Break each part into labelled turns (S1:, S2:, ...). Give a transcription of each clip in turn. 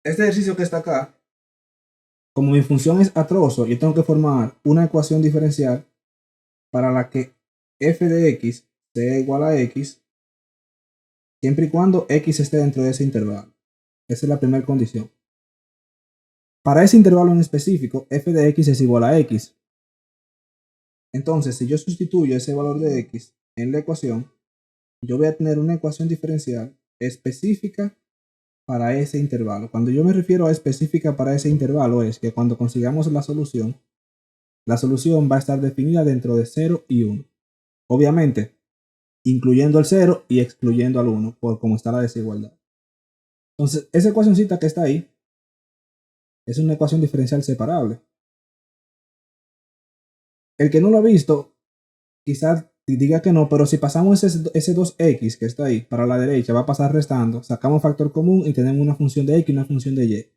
S1: Este ejercicio que está acá, como mi función es a trozo, yo tengo que formar una ecuación diferencial para la que f de x sea igual a x, siempre y cuando x esté dentro de ese intervalo. Esa es la primera condición. Para ese intervalo en específico, f de x es igual a x. Entonces, si yo sustituyo ese valor de x en la ecuación, yo voy a tener una ecuación diferencial específica para ese intervalo. Cuando yo me refiero a específica para ese intervalo, es que cuando consigamos la solución va a estar definida dentro de 0 y 1. Obviamente, incluyendo el 0 y excluyendo al 1, por cómo está la desigualdad. Entonces, esa ecuacióncita que está ahí es una ecuación diferencial separable. El que no lo ha visto, quizás diga que no, pero si pasamos ese 2x que está ahí para la derecha, va a pasar restando, sacamos factor común y tenemos una función de x y una función de y.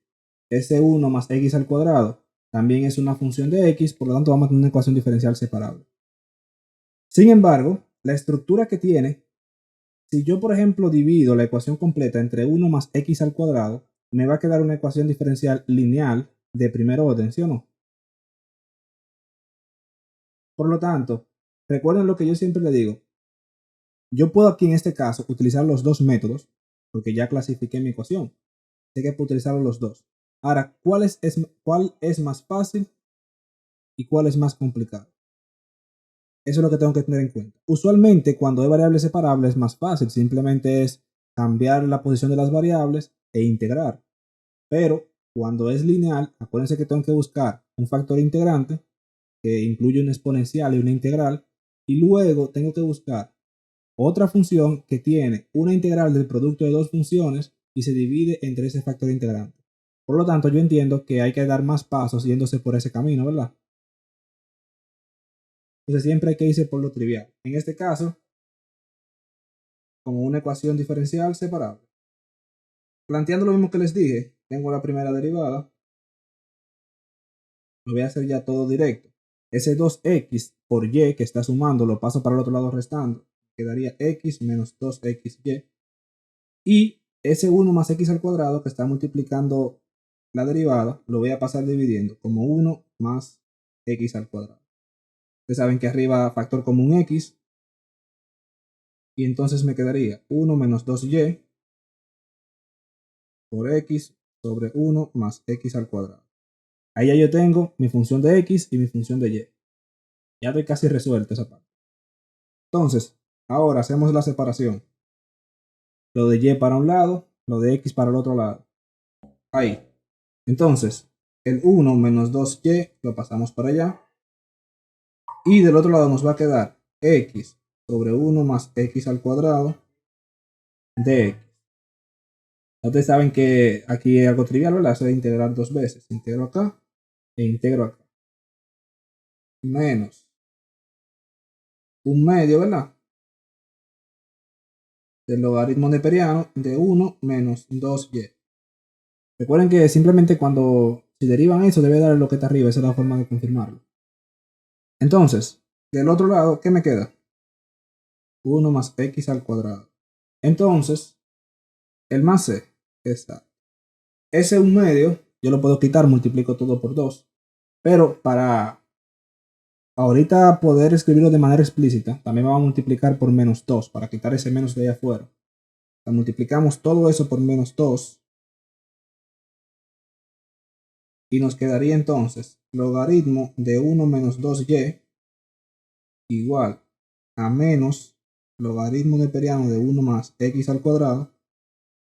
S1: Ese 1 más x al cuadrado también es una función de x, por lo tanto vamos a tener una ecuación diferencial separable. Sin embargo, la estructura que tiene, si yo por ejemplo divido la ecuación completa entre 1 más x al cuadrado, me va a quedar una ecuación diferencial lineal de primer orden, ¿sí o no? Por lo tanto, recuerden lo que yo siempre le digo. Yo puedo aquí en este caso utilizar los dos métodos, porque ya clasifiqué mi ecuación. Sé que puedo utilizar los dos. Ahora, ¿cuál es más fácil y cuál es más complicado? Eso es lo que tengo que tener en cuenta. Usualmente, cuando hay variables separables, es más fácil. Simplemente es cambiar la posición de las variables e integrar. Pero cuando es lineal, acuérdense que tengo que buscar un factor integrante que incluye una exponencial y una integral. Y luego tengo que buscar otra función que tiene una integral del producto de dos funciones y se divide entre ese factor integrante. Por lo tanto, yo entiendo que hay que dar más pasos yéndose por ese camino, ¿verdad? Entonces siempre hay que irse por lo trivial. En este caso, como una ecuación diferencial separable. Planteando lo mismo que les dije, tengo la primera derivada. Lo voy a hacer ya todo directo. Ese 2x por y que está sumando lo paso para el otro lado restando. Quedaría x menos 2xy. Y ese 1 más x al cuadrado que está multiplicando la derivada, lo voy a pasar dividiendo como 1 más x al cuadrado. Ustedes saben que arriba factor común x. Y entonces me quedaría 1 menos 2y por x sobre 1 más x al cuadrado. Ahí ya yo tengo mi función de x y mi función de y. Ya estoy casi resuelto esa parte. Entonces, ahora hacemos la separación. Lo de y para un lado, lo de x para el otro lado. Ahí. Entonces, el 1 menos 2y lo pasamos para allá. Y del otro lado nos va a quedar x sobre 1 más x al cuadrado de x. Ustedes saben que aquí es algo trivial, ¿verdad? Se debe integrar dos veces. Integro acá e integro acá. Menos un medio, ¿verdad? Del logaritmo neperiano de 1 menos 2y. Recuerden que simplemente cuando si derivan eso debe dar lo que está arriba. Esa es la forma de confirmarlo. Entonces, del otro lado, ¿qué me queda? 1 más x al cuadrado. Entonces, el más c está. Ese 1 medio, yo lo puedo quitar, multiplico todo por 2. Pero para ahorita poder escribirlo de manera explícita, también vamos a multiplicar por menos 2, para quitar ese menos de ahí afuera. O sea, multiplicamos todo eso por menos 2. Y nos quedaría entonces logaritmo de 1 menos 2y igual a menos logaritmo neperiano de 1 más x al cuadrado,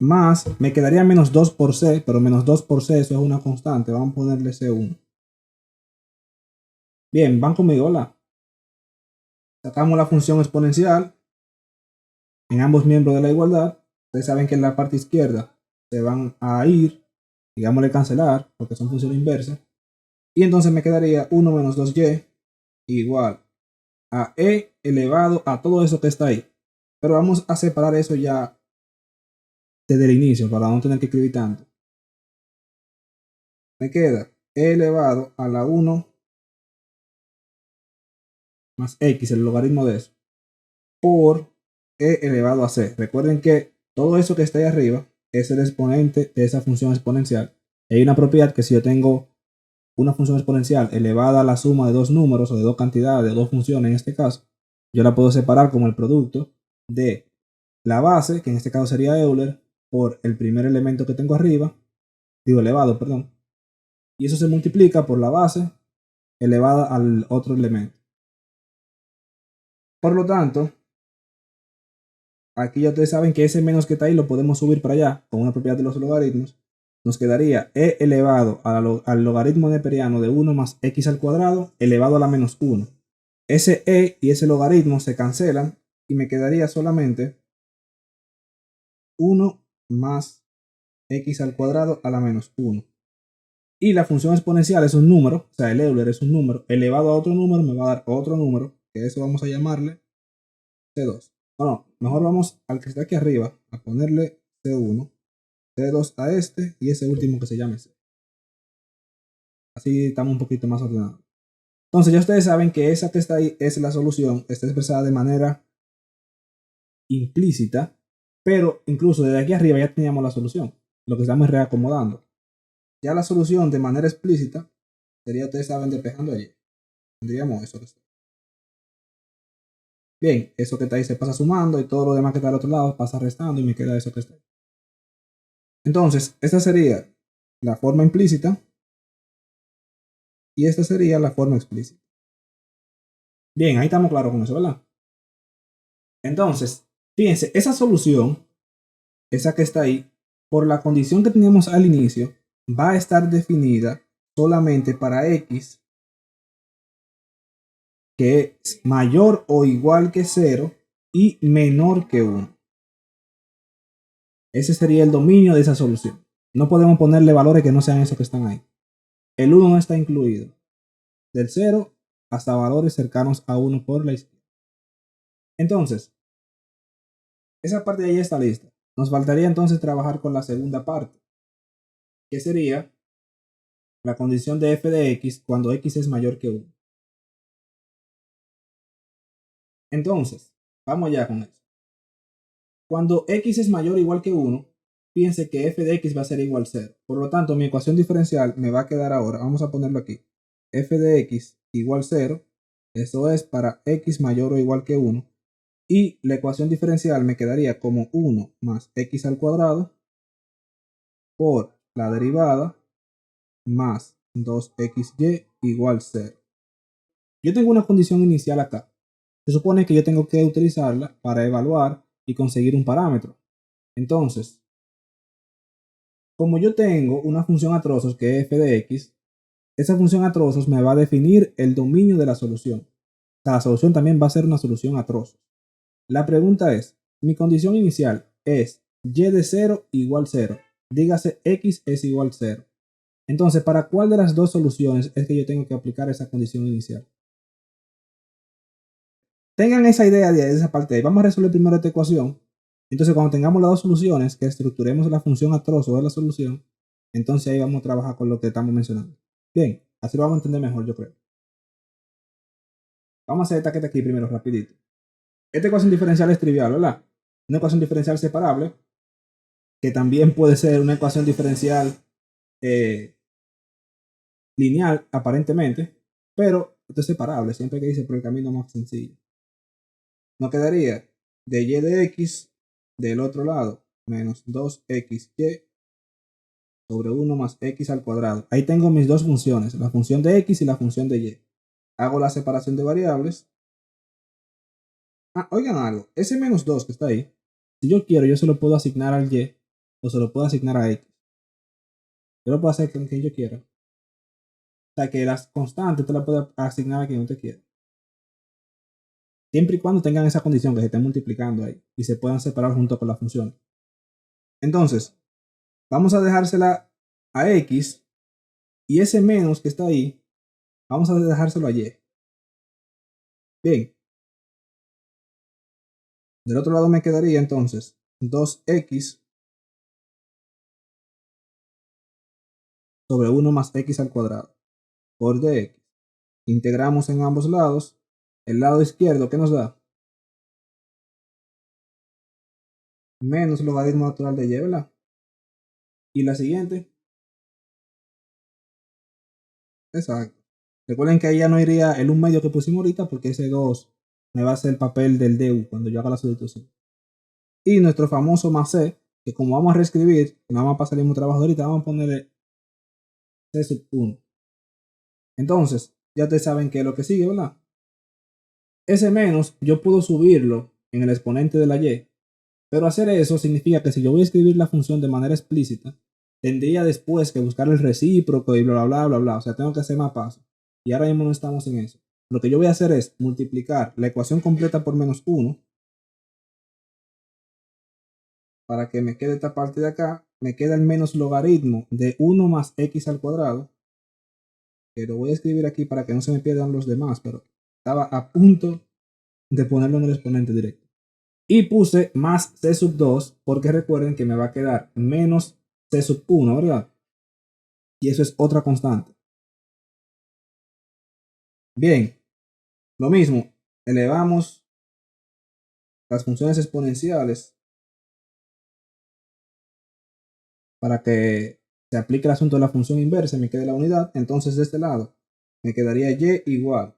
S1: más, me quedaría menos 2 por c, pero menos 2 por c eso es una constante, vamos a ponerle c1. Bien, van conmigo, ¿verdad? Sacamos la función exponencial en ambos miembros de la igualdad. Ustedes saben que en la parte izquierda se van a ir, digámosle cancelar, porque son funciones inversas. Y entonces me quedaría 1 menos 2y igual a e elevado a todo eso que está ahí. Pero vamos a separar eso ya desde el inicio para no tener que escribir tanto. Me queda e elevado a la 1 más x, el logaritmo de eso, por e elevado a c. Recuerden que todo eso que está ahí arriba es el exponente de esa función exponencial. Y hay una propiedad que si yo tengo una función exponencial elevada a la suma de dos números o de dos cantidades, de dos funciones en este caso, yo la puedo separar como el producto de la base, que en este caso sería Euler, por el primer elemento que tengo arriba, digo elevado, perdón, y eso se multiplica por la base elevada al otro elemento. Por lo tanto, aquí ya ustedes saben que ese menos que está ahí lo podemos subir para allá con una propiedad de los logaritmos. Nos quedaría e elevado al logaritmo neperiano de 1 más x al cuadrado elevado a la menos 1. Ese e y ese logaritmo se cancelan y me quedaría solamente 1 más x al cuadrado a la menos 1. Y la función exponencial es un número, o sea, el Euler es un número, elevado a otro número me va a dar otro número, que eso vamos a llamarle C2. Bueno, mejor vamos al que está aquí arriba, a ponerle C1, C2 a este y ese último que se llame C. Así estamos un poquito más ordenados. Entonces ya ustedes saben que esa que está ahí es la solución, está expresada de manera implícita, pero incluso desde aquí arriba ya teníamos la solución. Lo que estamos reacomodando. Ya la solución de manera explícita sería, ustedes saben, despejando allí. Tendríamos eso que está. Bien, eso que está ahí se pasa sumando y todo lo demás que está al otro lado pasa restando y me queda eso que está ahí. Entonces, esta sería la forma implícita y esta sería la forma explícita. Bien, ahí estamos claros con eso, ¿verdad? Entonces, fíjense, esa solución, esa que está ahí, por la condición que teníamos al inicio, va a estar definida solamente para x que es mayor o igual que 0 y menor que 1. Ese sería el dominio de esa solución. No podemos ponerle valores que no sean esos que están ahí. El 1 no está incluido. Del 0 hasta valores cercanos a 1 por la izquierda. Entonces, esa parte de ahí está lista. Nos faltaría entonces trabajar con la segunda parte, que sería la condición de f de x cuando x es mayor que 1. Entonces, vamos ya con eso. Cuando x es mayor o igual que 1, fíjense que f de x va a ser igual a 0. Por lo tanto, mi ecuación diferencial me va a quedar ahora, vamos a ponerlo aquí, f de x igual 0, eso es para x mayor o igual que 1, y la ecuación diferencial me quedaría como 1 más x al cuadrado por la derivada más 2xy igual 0. Yo tengo una condición inicial acá. Se supone que yo tengo que utilizarla para evaluar y conseguir un parámetro. Entonces, como yo tengo una función a trozos que es f de x, esa función a trozos me va a definir el dominio de la solución. O sea, la solución también va a ser una solución a trozos. La pregunta es, mi condición inicial es y de 0 igual 0. Dígase x es igual 0. Entonces, ¿para cuál de las dos soluciones es que yo tengo que aplicar esa condición inicial? Tengan esa idea de esa parte ahí. Vamos a resolver primero esta ecuación. Entonces, cuando tengamos las dos soluciones, que estructuremos la función a trozo de la solución, entonces ahí vamos a trabajar con lo que estamos mencionando. Bien, así lo vamos a entender mejor, yo creo. Vamos a hacer esta que está aquí primero, rapidito. Esta ecuación diferencial es trivial, ¿verdad? Una ecuación diferencial separable, que también puede ser una ecuación diferencial lineal, aparentemente, pero esto es separable, siempre que dice por el camino más sencillo. Nos quedaría de y de x del otro lado menos 2xy sobre 1 más x al cuadrado. Ahí tengo mis dos funciones, la función de x y la función de y. Hago la separación de variables. Oigan algo, ese menos 2 que está ahí, si yo quiero, yo se lo puedo asignar al y o se lo puedo asignar a x. Yo lo puedo hacer con quien yo quiera. O sea que las constantes te las puedo asignar a quien usted quiera. Siempre y cuando tengan esa condición que se estén multiplicando ahí y se puedan separar junto con la función. Entonces, vamos a dejársela a x y ese menos que está ahí, vamos a dejárselo a y. Bien. Del otro lado me quedaría entonces 2x sobre 1 más x al cuadrado por dx. Integramos en ambos lados. El lado izquierdo, ¿qué nos da? Menos logaritmo natural de y, ¿verdad? Y la siguiente. Exacto. Recuerden que ahí ya no iría el 1 medio que pusimos ahorita porque ese 2 me va a hacer el papel del du cuando yo haga la sustitución. Y nuestro famoso más c, que como vamos a reescribir, no vamos a pasar el mismo trabajo de ahorita, vamos a ponerle c sub 1. Entonces, ya ustedes saben que es lo que sigue, ¿verdad? Ese menos yo puedo subirlo en el exponente de la y, pero hacer eso significa que si yo voy a escribir la función de manera explícita, tendría después que buscar el recíproco y bla, bla, bla, bla, bla. O sea, tengo que hacer más pasos. Y ahora mismo no estamos en eso. Lo que yo voy a hacer es multiplicar la ecuación completa por menos 1 para que me quede esta parte de acá. Me queda el menos logaritmo de 1 más x al cuadrado. Que lo voy a escribir aquí para que no se me pierdan los demás, pero estaba a punto de ponerlo en el exponente directo. Y puse más c sub 2 porque recuerden que me va a quedar menos c sub 1, ¿verdad? Y eso es otra constante. Bien, lo mismo, elevamos las funciones exponenciales para que se aplique el asunto de la función inversa y me quede la unidad. Entonces de este lado me quedaría y igual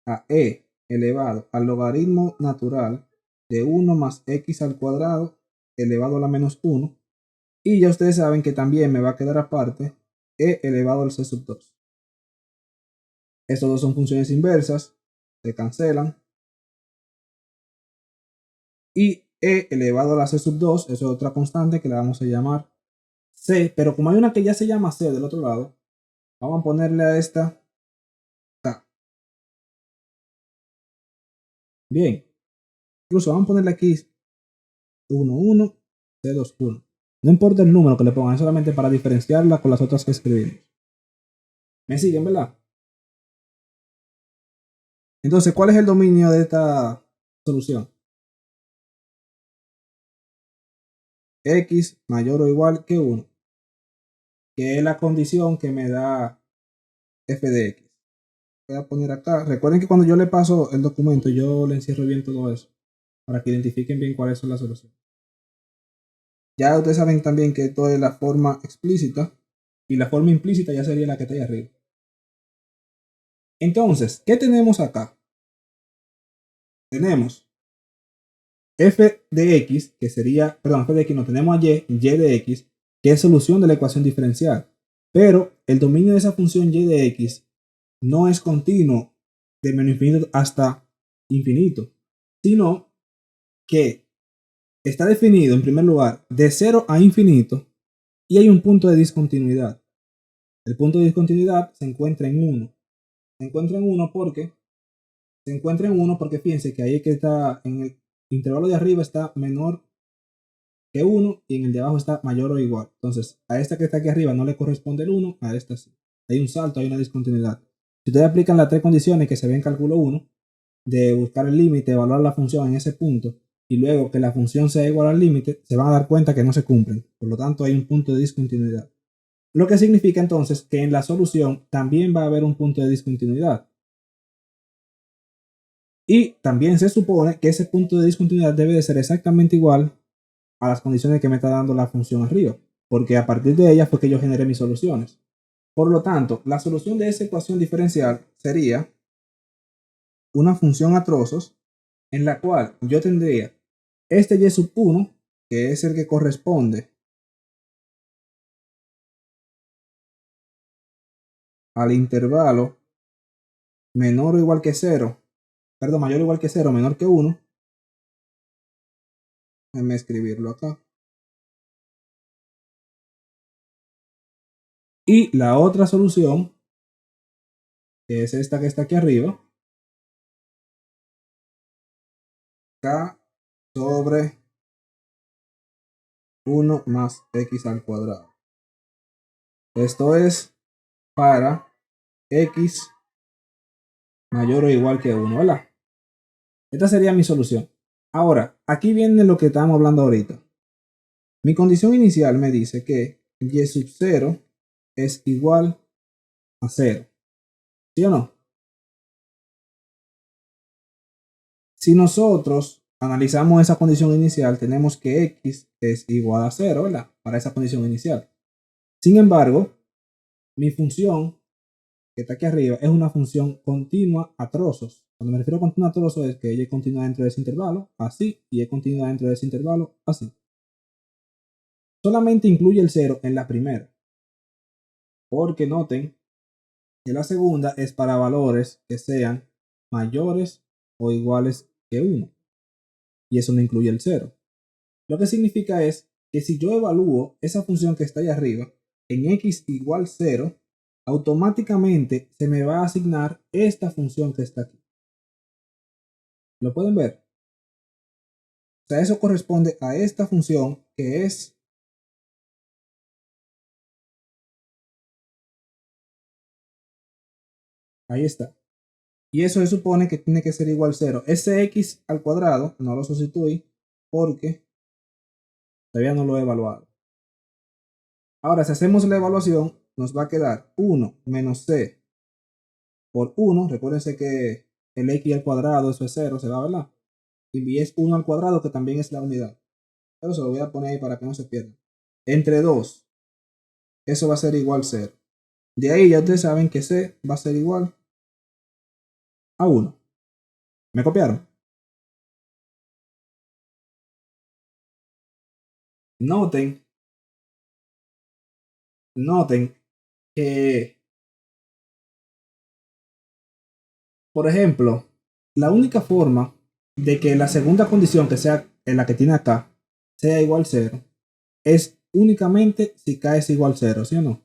S1: a e elevado al logaritmo natural de 1 más x al cuadrado elevado a la menos 1. Y ya ustedes saben que también me va a quedar aparte e elevado al c sub 2. Estos dos son funciones inversas, se cancelan. Y e elevado a la c sub 2, eso es otra constante que la vamos a llamar c, pero como hay una que ya se llama c del otro lado, vamos a ponerle a esta k. Bien, incluso vamos a ponerle aquí 1, 1, c 2, 1. No importa el número que le pongan, es solamente para diferenciarla con las otras que escribimos. ¿Me siguen, verdad? Entonces, ¿cuál es el dominio de esta solución? X mayor o igual que 1, que es la condición que me da f de x. Voy a poner acá. Recuerden que cuando yo le paso el documento, yo le encierro bien todo eso para que identifiquen bien cuáles son las soluciones. Ya ustedes saben también que esto es la forma explícita y la forma implícita ya sería la que está ahí arriba. Entonces, ¿qué tenemos acá? Tenemos f de x, que sería, perdón, f de x no, tenemos a y de x, que es solución de la ecuación diferencial. Pero el dominio de esa función y de x no es continuo de menos infinito hasta infinito, sino que está definido en primer lugar de 0 a infinito y hay un punto de discontinuidad. El punto de discontinuidad se encuentra en 1. Se encuentra en 1 porque fíjense que ahí que está en el intervalo de arriba está menor que 1 y en el de abajo está mayor o igual. Entonces, a esta que está aquí arriba no le corresponde el 1, a esta sí. Hay un salto, hay una discontinuidad. Si ustedes aplican las tres condiciones que se ven en cálculo 1, de buscar el límite, evaluar la función en ese punto, y luego que la función sea igual al límite, se van a dar cuenta que no se cumplen. Por lo tanto, hay un punto de discontinuidad. Lo que significa entonces que en la solución también va a haber un punto de discontinuidad. Y también se supone que ese punto de discontinuidad debe de ser exactamente igual a las condiciones que me está dando la función arriba, porque a partir de ella fue que yo generé mis soluciones. Por lo tanto, la solución de esa ecuación diferencial sería una función a trozos en la cual yo tendría este y sub 1, que es el que corresponde al intervalo menor o igual que 0, perdón, mayor o igual que 0, menor que 1, déjenme escribirlo acá. Y la otra solución, que es esta que está aquí arriba, k sobre 1 más x al cuadrado. Esto es para x mayor o igual que 1, ¿verdad? Esta sería mi solución. Ahora, aquí viene lo que estamos hablando ahorita. Mi condición inicial me dice que y sub 0 es igual a 0. ¿Sí o no? Si nosotros analizamos esa condición inicial, tenemos que x es igual a 0, ¿verdad? Para esa condición inicial. Sin embargo, mi función que está aquí arriba es una función continua a trozos. Cuando me refiero a continua a trozos es que ella es continua dentro de ese intervalo, así, y es continua dentro de ese intervalo, así. Solamente incluye el 0 en la primera, porque noten que la segunda es para valores que sean mayores o iguales que 1, y eso no incluye el 0. Lo que significa es que si yo evalúo esa función que está ahí arriba en x igual 0, automáticamente se me va a asignar esta función que está aquí. ¿Lo pueden ver? O sea, eso corresponde a esta función que es ahí está. Y eso se supone que tiene que ser igual a 0. Ese x al cuadrado no lo sustituí porque todavía no lo he evaluado. Ahora, si hacemos la evaluación, nos va a quedar 1 menos c por 1. Recuérdense que el x al cuadrado, eso es 0, se va, ¿verdad? Y es 1 al cuadrado, que también es la unidad. Pero se lo voy a poner ahí para que no se pierda. Entre 2, eso va a ser igual a 0. De ahí ya ustedes saben que c va a ser igual a 1. ¿Me copiaron? Noten, noten que, por ejemplo, la única forma de que la segunda condición, que sea en la que tiene acá, sea igual a 0, es únicamente si k es igual a 0, ¿sí o no?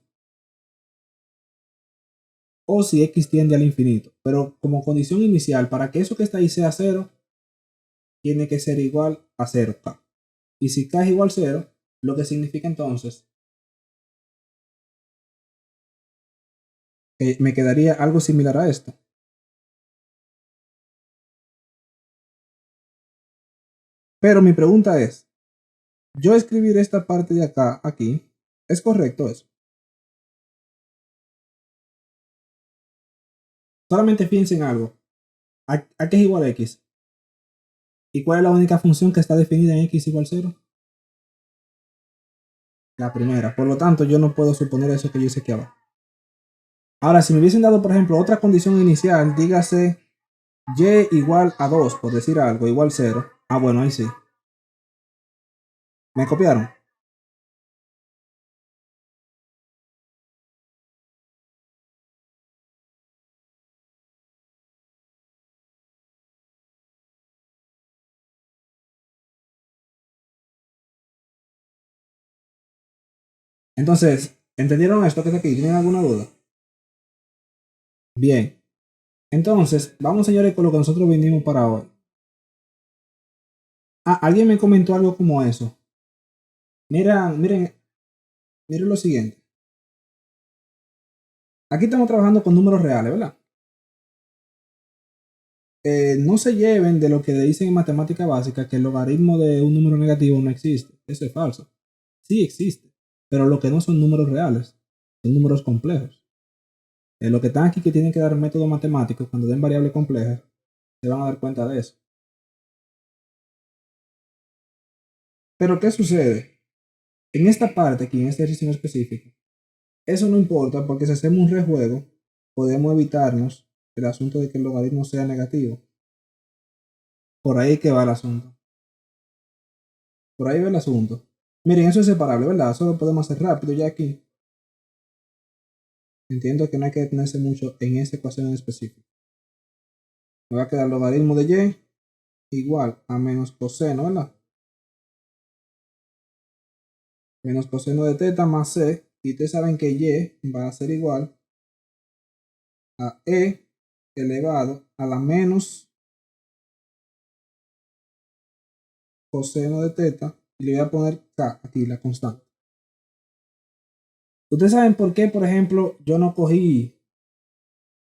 S1: O si x tiende al infinito. Pero como condición inicial, para que eso que está ahí sea 0, tiene que ser igual a 0k. Y si k es igual a 0, lo que significa entonces que me quedaría algo similar a esto. Pero mi pregunta es, yo escribir esta parte de acá, aquí, ¿es correcto eso? Solamente piensen en algo. ¿A qué es igual a x? ¿Y cuál es la única función que está definida en x igual a 0? La primera. Por lo tanto, yo no puedo suponer eso que yo hice aquí abajo. Ahora, si me hubiesen dado, por ejemplo, otra condición inicial, dígase y igual a 2, por decir algo, igual a 0. Ah, bueno, ahí sí. ¿Me copiaron? Entonces, ¿entendieron esto que está aquí? ¿Tienen alguna duda? Bien. Entonces, vamos, señores, con lo que nosotros vinimos para hoy. Ah, alguien me comentó algo como eso. Miren lo siguiente. Aquí estamos trabajando con números reales, ¿verdad? No se lleven de lo que dicen en matemática básica que el logaritmo de un número negativo no existe. Eso es falso. Sí existe, pero lo que no son números reales, son números complejos. Lo que están aquí que tienen que dar métodos matemáticos cuando den variables complejas, se van a dar cuenta de eso. Pero ¿qué sucede? En esta parte, aquí en este ejercicio en específico, eso no importa porque si hacemos un rejuego, podemos evitarnos el asunto de que el logaritmo sea negativo. Por ahí que va el asunto. Por ahí va el asunto. Miren, eso es separable, ¿verdad? Eso lo podemos hacer rápido ya aquí. Entiendo que no hay que detenerse mucho en esta ecuación en específico. Me va a quedar el logaritmo de y igual a menos coseno, ¿verdad? Menos coseno de teta más c. Y ustedes saben que y va a ser igual a e elevado a la menos coseno de teta. Y le voy a poner k aquí, la constante. Ustedes saben por qué, por ejemplo, yo no cogí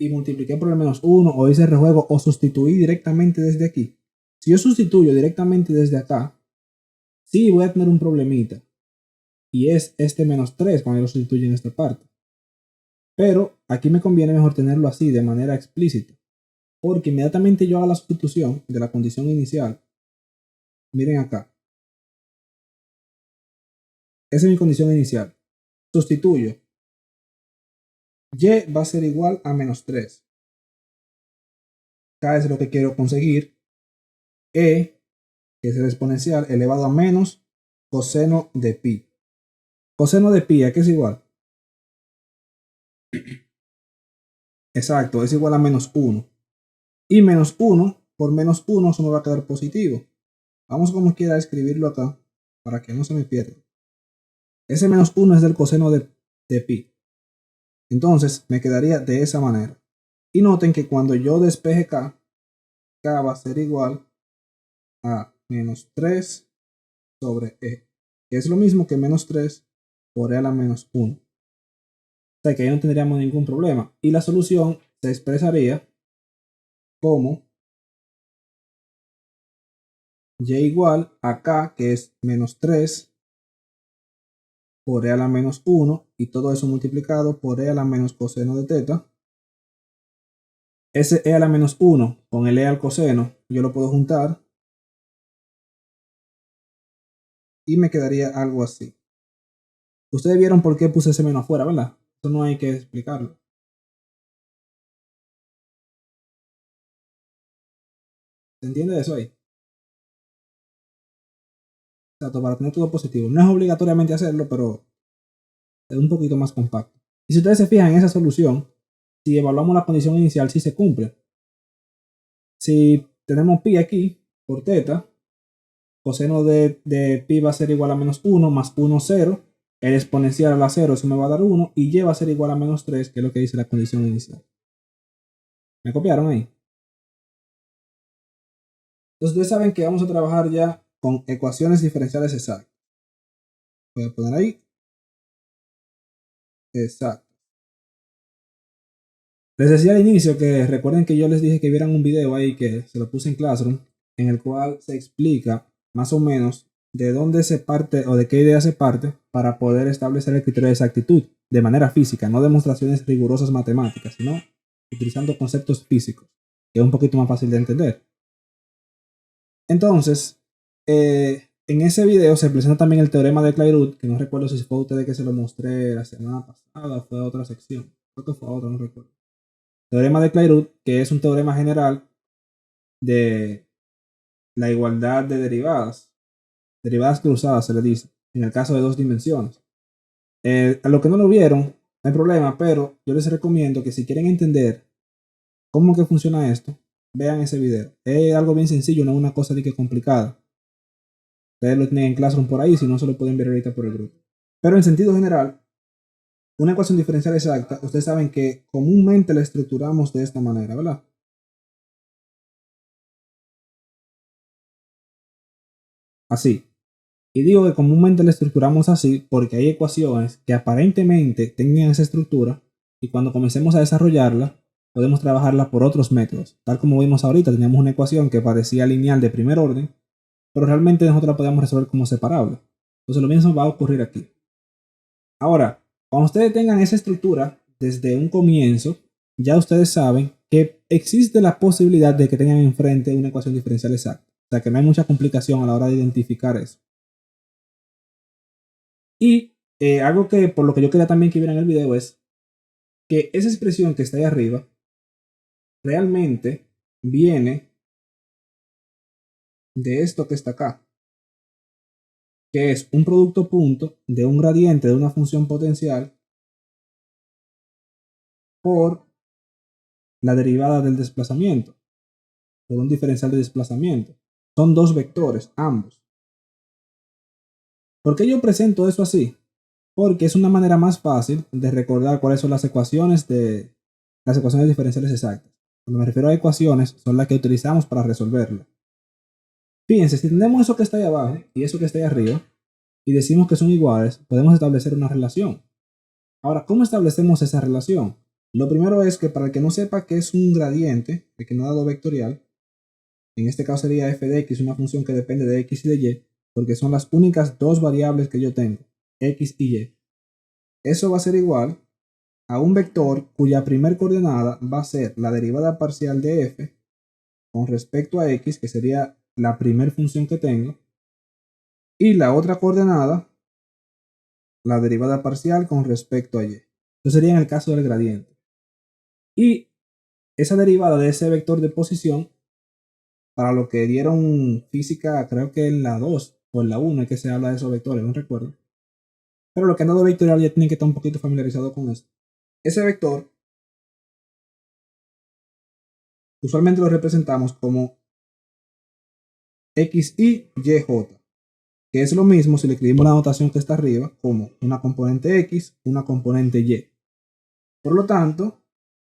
S1: y multipliqué por el menos 1 o hice el rejuego o sustituí directamente desde aquí. Si yo sustituyo directamente desde acá, sí voy a tener un problemita. Y es este menos 3 cuando yo lo sustituyo en esta parte. Pero aquí me conviene mejor tenerlo así, de manera explícita. Porque inmediatamente yo haga la sustitución de la condición inicial, miren acá. Esa es mi condición inicial. Sustituyo. Y va a ser igual a menos 3. Acá es lo que quiero conseguir. E, que es el exponencial, elevado a menos coseno de pi. Coseno de pi, ¿a qué es igual? Exacto, es igual a menos 1. Y menos 1 por menos 1 eso me va a quedar positivo. Vamos como quiera a escribirlo acá para que no se me pierda. Ese menos 1 es del coseno de pi. Entonces me quedaría de esa manera. Y noten que cuando yo despeje k, k va a ser igual a menos 3 sobre e, que es lo mismo que menos 3 por e a la menos 1. O sea que ahí no tendríamos ningún problema. Y la solución se expresaría como y igual a k, que es menos 3 por e a la menos 1, y todo eso multiplicado por e a la menos coseno de teta. Ese e a la menos 1 con el e al coseno, yo lo puedo juntar y me quedaría algo así. Ustedes vieron por qué puse ese menos afuera, ¿verdad? Eso no hay que explicarlo. ¿Se entiende eso ahí? Exacto, para tener todo positivo. No es obligatoriamente hacerlo, pero es un poquito más compacto. Y si ustedes se fijan en esa solución, si evaluamos la condición inicial, sí se cumple. Si tenemos pi aquí por teta, coseno de pi va a ser igual a menos 1 más 1, 0. El exponencial a la 0, eso me va a dar 1. Y y va a ser igual a menos 3, que es lo que dice la condición inicial. ¿Me copiaron ahí? Entonces ustedes saben que vamos a trabajar ya con ecuaciones diferenciales exactas. Voy a poner ahí. Exacto. Les decía al inicio que recuerden que yo les dije que vieran un video ahí que se lo puse en Classroom, en el cual se explica más o menos de dónde se parte o de qué idea se parte para poder establecer el criterio de exactitud de manera física, no demostraciones rigurosas matemáticas, sino utilizando conceptos físicos, que es un poquito más fácil de entender. Entonces, en ese video se presenta también el teorema de Clairaut, que no recuerdo si fue a ustedes que se lo mostré la semana pasada o fue a otra sección. Creo que fue a otra, no recuerdo. Teorema de Clairaut, que es un teorema general de la igualdad de derivadas cruzadas se le dice, en el caso de dos dimensiones. A los que no lo vieron, no hay problema, pero yo les recomiendo que si quieren entender cómo que funciona esto, vean ese video. Es algo bien sencillo, no es una cosa de que complicada. Ustedes lo tienen en Classroom por ahí, si no se lo pueden ver ahorita por el grupo. Pero en sentido general, una ecuación diferencial exacta, ustedes saben que comúnmente la estructuramos de esta manera, ¿verdad? Así. Y digo que comúnmente la estructuramos así porque hay ecuaciones que aparentemente tengan esa estructura y cuando comencemos a desarrollarla, podemos trabajarla por otros métodos. Tal como vimos ahorita, teníamos una ecuación que parecía lineal de primer orden, pero realmente nosotros la podemos resolver como separable. Entonces lo mismo va a ocurrir aquí. Ahora, cuando ustedes tengan esa estructura desde un comienzo, ya ustedes saben que existe la posibilidad de que tengan enfrente una ecuación diferencial exacta. O sea que no hay mucha complicación a la hora de identificar eso. Y algo que por lo que yo quería también que vieran el video es que esa expresión que está ahí arriba realmente viene de esto que está acá, que es un producto punto de un gradiente de una función potencial por la derivada del desplazamiento, por un diferencial de desplazamiento. Son dos vectores, ambos. ¿Por qué yo presento eso así? Porque es una manera más fácil de recordar cuáles son las ecuaciones diferenciales exactas. Cuando me refiero a ecuaciones, son las que utilizamos para resolverlo. Fíjense, si tenemos eso que está ahí abajo y eso que está ahí arriba, y decimos que son iguales, podemos establecer una relación. Ahora, ¿cómo establecemos esa relación? Lo primero es que para el que no sepa qué es un gradiente, el que no ha dado vectorial, En este caso sería f de x una función que depende de x y de y, porque son las únicas dos variables que yo tengo, x y y. Eso va a ser igual a un vector cuya primer coordenada va a ser la derivada parcial de f con respecto a x, que sería la primera función que tengo, y la otra coordenada, la derivada parcial con respecto a y. Eso sería en el caso del gradiente. Y esa derivada de ese vector de posición, para lo que dieron física, creo que en la 2 o en la 1 es que se habla de esos vectores, no recuerdo. Pero lo que han dado vectorial ya tienen que estar un poquito familiarizados con esto. Ese vector usualmente lo representamos como xy, yj, que es lo mismo si le escribimos la notación que está arriba como una componente x, una componente y. Por lo tanto,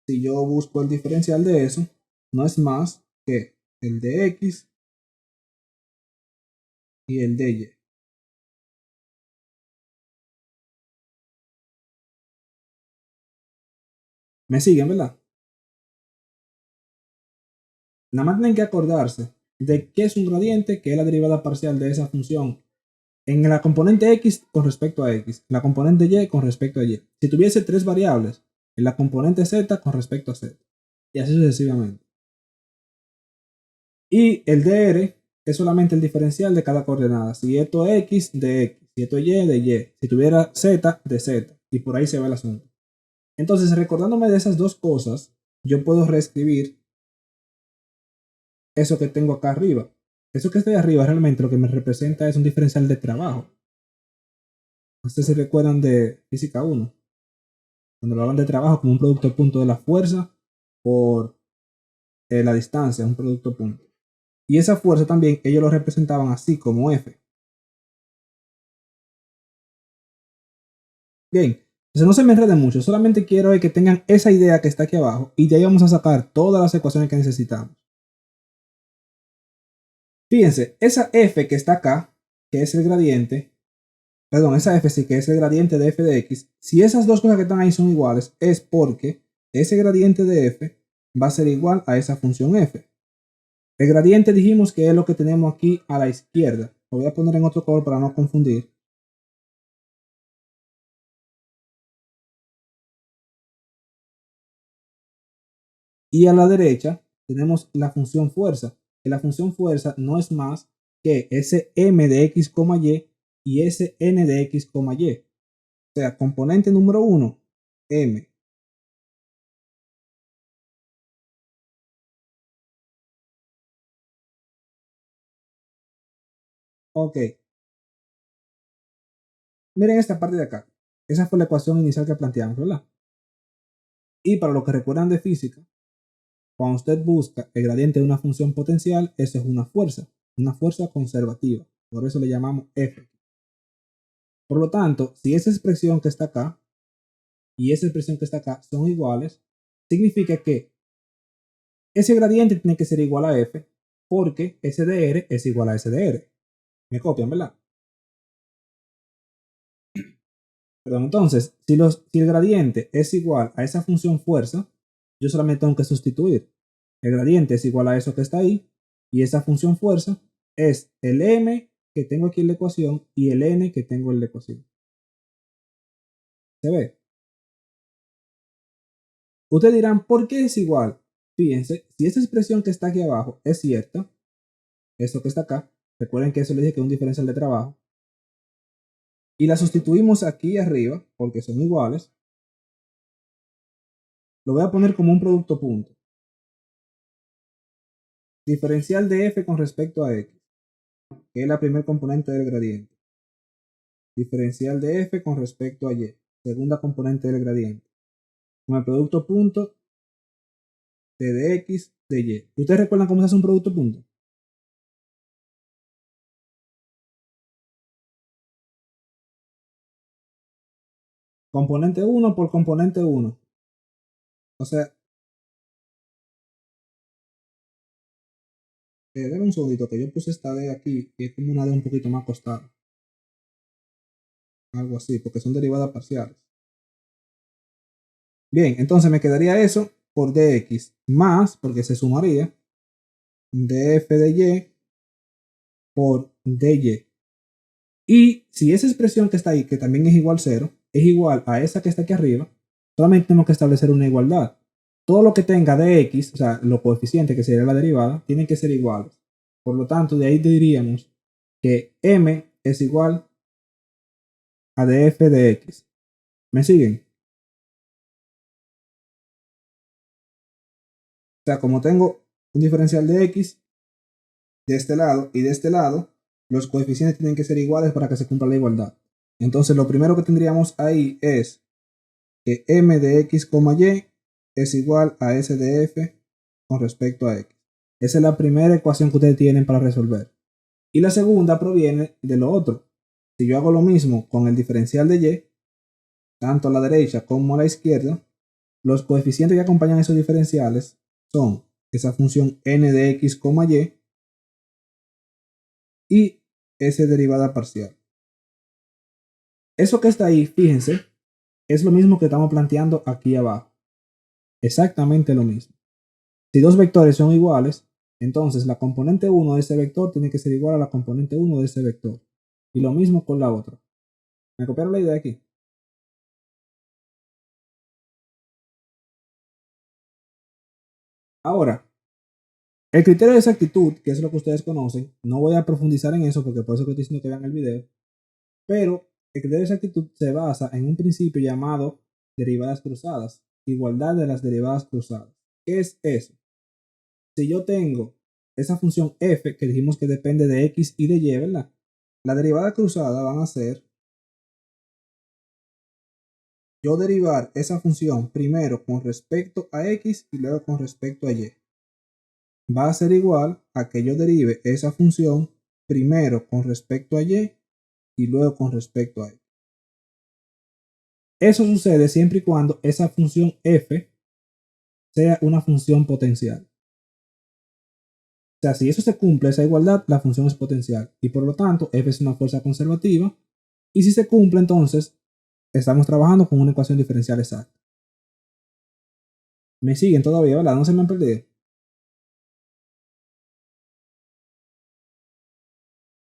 S1: si yo busco el diferencial de eso, no es más que el de x y el de y. ¿Me siguen, verdad? Nada más tienen que acordarse de qué es un gradiente, que es la derivada parcial de esa función en la componente x con respecto a x, la componente y con respecto a y. Si tuviese tres variables, en la componente z con respecto a z, y así sucesivamente. Y el dr es solamente el diferencial de cada coordenada. Si esto es x, de x. Si esto es y, de y. Si tuviera z, de z. Y por ahí se va el asunto. Entonces, recordándome de esas dos cosas, yo puedo reescribir eso que tengo acá arriba. Eso que está ahí arriba realmente lo que me representa es un diferencial de trabajo. Ustedes se recuerdan de física 1, cuando hablaban de trabajo como un producto punto de la fuerza por la distancia, un producto punto. Y esa fuerza también ellos lo representaban así como F. Bien, entonces no se me enreden mucho, solamente quiero que tengan esa idea que está aquí abajo y de ahí vamos a sacar todas las ecuaciones que necesitamos. Fíjense, esa F que está acá, que es el gradiente, perdón, esa F sí que es el gradiente de f de x, si esas dos cosas que están ahí son iguales, es porque ese gradiente de f va a ser igual a esa función f. El gradiente dijimos que es lo que tenemos aquí a la izquierda. Lo voy a poner en otro color para no confundir. Y a la derecha tenemos la función fuerza, que la función fuerza no es más que ese m de x, y ese n de x, y. O sea, componente número 1, m. Ok, miren esta parte de acá. Esa fue la ecuación inicial que planteamos, ¿verdad? Y para lo que recuerdan de física, cuando usted busca el gradiente de una función potencial, eso es una fuerza conservativa. Por eso le llamamos F. Por lo tanto, si esa expresión que está acá y esa expresión que está acá son iguales, significa que ese gradiente tiene que ser igual a F porque SDR es igual a SDR. Me copian, ¿verdad? Perdón, entonces, si el gradiente es igual a esa función fuerza, yo solamente tengo que sustituir. El gradiente es igual a eso que está ahí y esa función fuerza es el m que tengo aquí en la ecuación y el n que tengo en la ecuación. ¿Se ve? Ustedes dirán, ¿por qué es igual? Fíjense, si esa expresión que está aquí abajo es cierta, esto que está acá, recuerden que eso les dije que es un diferencial de trabajo, y la sustituimos aquí arriba, porque son iguales, lo voy a poner como un producto punto. Diferencial de f con respecto a x, que es la primer componente del gradiente. Diferencial de f con respecto a y, segunda componente del gradiente. Con el producto punto de x de y. ¿Ustedes recuerdan cómo se hace un producto punto? Componente 1 por componente 1. O sea, denme un segundito que yo puse esta D aquí y es como una D un poquito más acostada. Algo así, porque son derivadas parciales. Bien, entonces me quedaría eso por dx más, porque se sumaría, df de y por dy. Y si esa expresión que está ahí, que también es igual a 0, es igual a esa que está aquí arriba, solamente tenemos que establecer una igualdad. Todo lo que tenga dx, o sea, los coeficientes que sería la derivada, tienen que ser iguales. Por lo tanto, de ahí diríamos que m es igual a df de x. ¿Me siguen? O sea, como tengo un diferencial de x de este lado y de este lado, los coeficientes tienen que ser iguales para que se cumpla la igualdad. Entonces, lo primero que tendríamos ahí es que m de x, y es igual a s de f con respecto a x. Esa es la primera ecuación que ustedes tienen para resolver. Y la segunda proviene de lo otro. Si yo hago lo mismo con el diferencial de y, tanto a la derecha como a la izquierda, los coeficientes que acompañan esos diferenciales son esa función n de x, y s derivada parcial. Eso que está ahí, fíjense, es lo mismo que estamos planteando aquí abajo. Exactamente lo mismo. Si dos vectores son iguales, entonces la componente 1 de ese vector tiene que ser igual a la componente 1 de ese vector. Y lo mismo con la otra. ¿Me copiaron la idea aquí? Ahora, el criterio de exactitud, que es lo que ustedes conocen, no voy a profundizar en eso porque por eso que estoy diciendo que vean el video, pero el criterio de exactitud se basa en un principio llamado derivadas cruzadas, igualdad de las derivadas cruzadas. ¿Qué es eso? Si yo tengo esa función f que dijimos que depende de x y de y, ¿verdad? La derivada cruzada van a ser yo derivar esa función primero con respecto a x y luego con respecto a y. Va a ser igual a que yo derive esa función primero con respecto a y luego con respecto a x. Eso sucede siempre y cuando esa función f sea una función potencial. O sea, si eso se cumple, esa igualdad, la función es potencial y por lo tanto f es una fuerza conservativa y si se cumple entonces estamos trabajando con una ecuación diferencial exacta. ¿Me siguen todavía, verdad? No se me han perdido.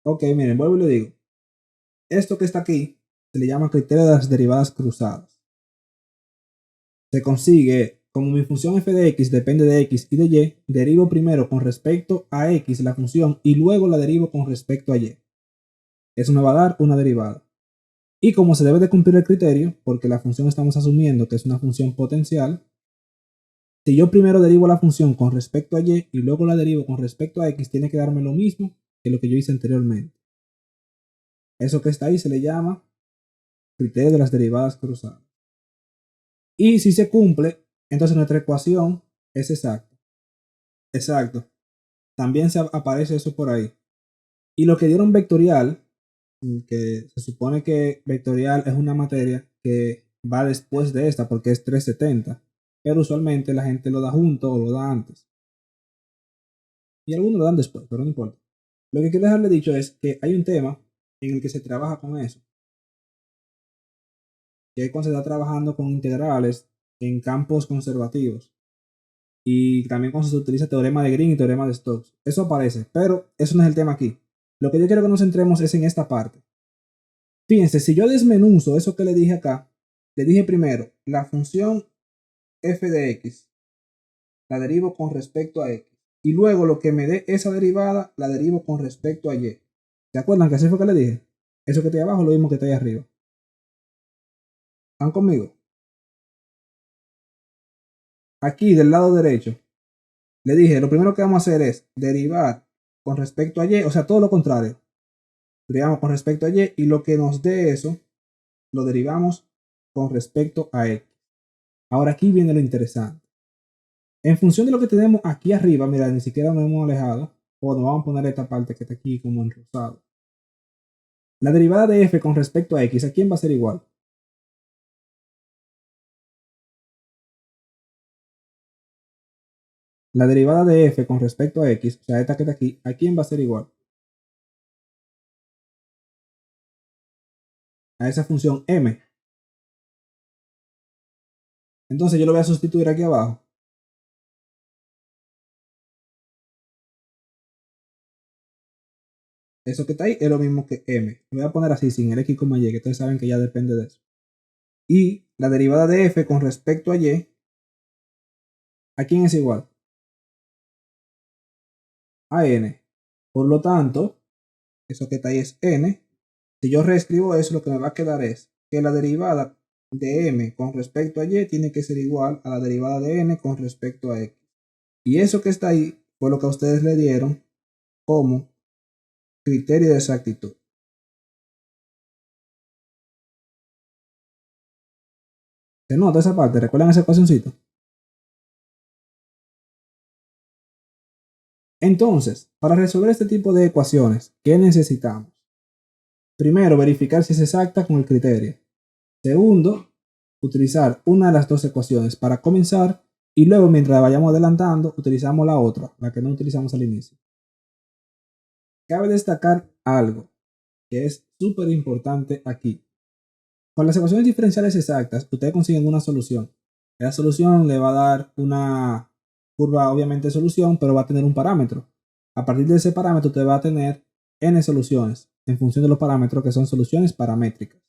S1: Ok, miren, vuelvo y le digo. Esto que está aquí se le llama criterio de las derivadas cruzadas. Se consigue, como mi función f de x depende de x y de y, derivo primero con respecto a x la función y luego la derivo con respecto a y. Eso me va a dar una derivada. Y como se debe de cumplir el criterio, porque la función estamos asumiendo que es una función potencial, si yo primero derivo la función con respecto a y luego la derivo con respecto a x, tiene que darme lo mismo que lo que yo hice anteriormente. Eso que está ahí se le llama criterio de las derivadas cruzadas. Y si se cumple, entonces nuestra ecuación es exacta. Exacto. También aparece eso por ahí. Y lo que dieron vectorial, que se supone que vectorial es una materia que va después de esta porque es 370, pero usualmente la gente lo da junto o lo da antes. Y algunos lo dan después, pero no importa. Lo que quiero dejarle dicho es que hay un tema en el que se trabaja con eso, que es cuando se está trabajando con integrales en campos conservativos. Y también cuando se utiliza teorema de Green y teorema de Stokes. Eso aparece, pero eso no es el tema aquí. Lo que yo quiero que nos centremos es en esta parte. Fíjense, si yo desmenuzo eso que le dije acá, le dije primero, la función f de x la derivo con respecto a x. Y luego lo que me dé esa derivada, la derivo con respecto a y. ¿Se acuerdan que así fue que le dije? Eso que está ahí abajo, lo mismo que está ahí arriba. ¿Están conmigo? Aquí del lado derecho, le dije, lo primero que vamos a hacer es derivar con respecto a y, o sea, todo lo contrario. Derivamos con respecto a y y lo que nos dé eso, lo derivamos con respecto a x. Ahora aquí viene lo interesante. En función de lo que tenemos aquí arriba, mira, ni siquiera nos hemos alejado, o nos vamos a poner esta parte que está aquí como en rosado. La derivada de f con respecto a x, ¿a quién va a ser igual? La derivada de f con respecto a x, o sea, esta que está aquí, ¿a quién va a ser igual? A esa función m. Entonces yo lo voy a sustituir aquí abajo. Eso que está ahí es lo mismo que m. Lo voy a poner así, sin el x, y, que ustedes saben que ya depende de eso. Y la derivada de f con respecto a y, ¿a quién es igual? A n. Por lo tanto, eso que está ahí es n. Si yo reescribo eso, lo que me va a quedar es que la derivada de m con respecto a y tiene que ser igual a la derivada de n con respecto a x. Y eso que está ahí fue lo que a ustedes le dieron como criterio de exactitud. ¿Se nota esa parte? ¿Recuerdan esa ecuacióncito? Entonces, para resolver este tipo de ecuaciones, ¿qué necesitamos? Primero, verificar si es exacta con el criterio. Segundo, utilizar una de las dos ecuaciones para comenzar y luego, mientras vayamos adelantando, utilizamos la otra, la que no utilizamos al inicio. Cabe destacar algo que es súper importante aquí. Con las ecuaciones diferenciales exactas, ustedes consiguen una solución. La solución le va a dar una curva, obviamente, de solución, pero va a tener un parámetro. A partir de ese parámetro, usted va a tener n soluciones en función de los parámetros que son soluciones paramétricas.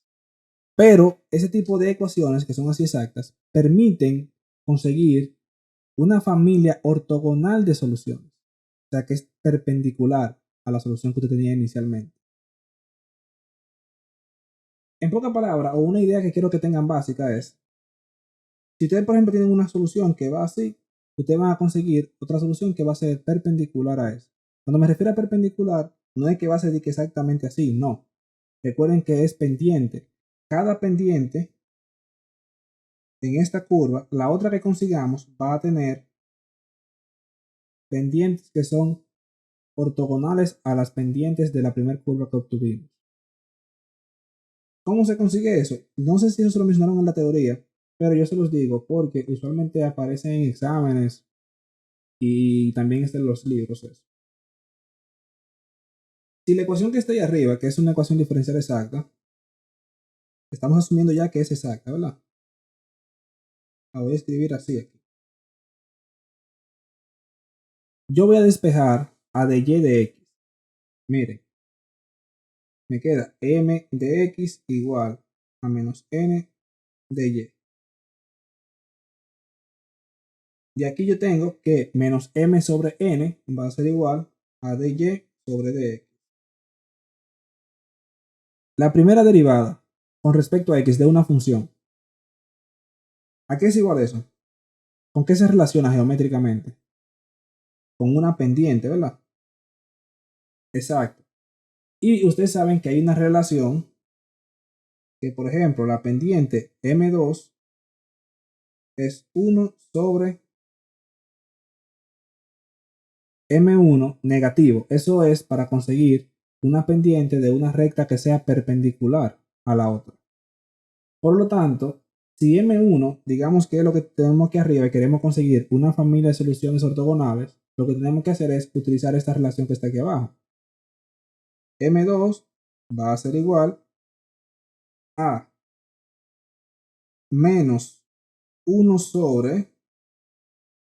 S1: Pero ese tipo de ecuaciones que son así exactas permiten conseguir una familia ortogonal de soluciones. O sea, que es perpendicular a la solución que usted tenía inicialmente. En pocas palabras, o una idea que quiero que tengan básica es, si ustedes, por ejemplo, tienen una solución que va así, ustedes van a conseguir otra solución que va a ser perpendicular a eso. Cuando me refiero a perpendicular, no es que va a ser exactamente así, no. Recuerden que es pendiente. Cada pendiente en esta curva, la otra que consigamos va a tener pendientes que son ortogonales a las pendientes de la primera curva que obtuvimos. ¿Cómo se consigue eso? No sé si eso se lo mencionaron en la teoría, pero yo se los digo porque usualmente aparecen en exámenes y también está en los libros eso. Si la ecuación que está ahí arriba, que es una ecuación diferencial exacta, estamos asumiendo ya que es exacta, ¿verdad? La voy a escribir así aquí. Yo voy a despejar a de y de x. Miren, me queda m de x igual a menos n de y. Y aquí yo tengo que menos m sobre n va a ser igual a dy sobre dx. La primera derivada con respecto a x de una función. ¿A qué es igual eso? ¿Con qué se relaciona geométricamente? Con una pendiente, ¿verdad? Exacto. Y ustedes saben que hay una relación que, por ejemplo, la pendiente m2 es 1 sobre m1 negativo. Eso es para conseguir una pendiente de una recta que sea perpendicular a la otra. Por lo tanto, si M1, digamos que es lo que tenemos aquí arriba y queremos conseguir una familia de soluciones ortogonales, lo que tenemos que hacer es utilizar esta relación que está aquí abajo. M2 va a ser igual a menos 1 sobre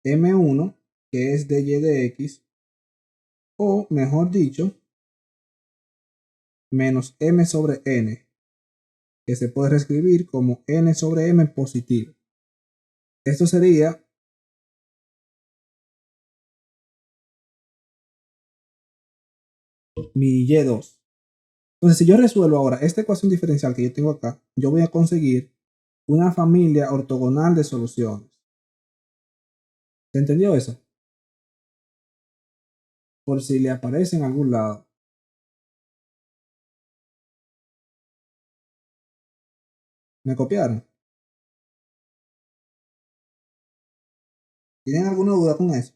S1: M1, que es dy de x, o mejor dicho, menos m sobre n, que se puede reescribir como n sobre m positivo. Esto sería mi y2. Entonces, si yo resuelvo ahora esta ecuación diferencial que yo tengo acá, yo voy a conseguir una familia ortogonal de soluciones. ¿Se entendió eso? Por si le aparece en algún lado. ¿Me copiaron? ¿Tienen alguna duda con eso?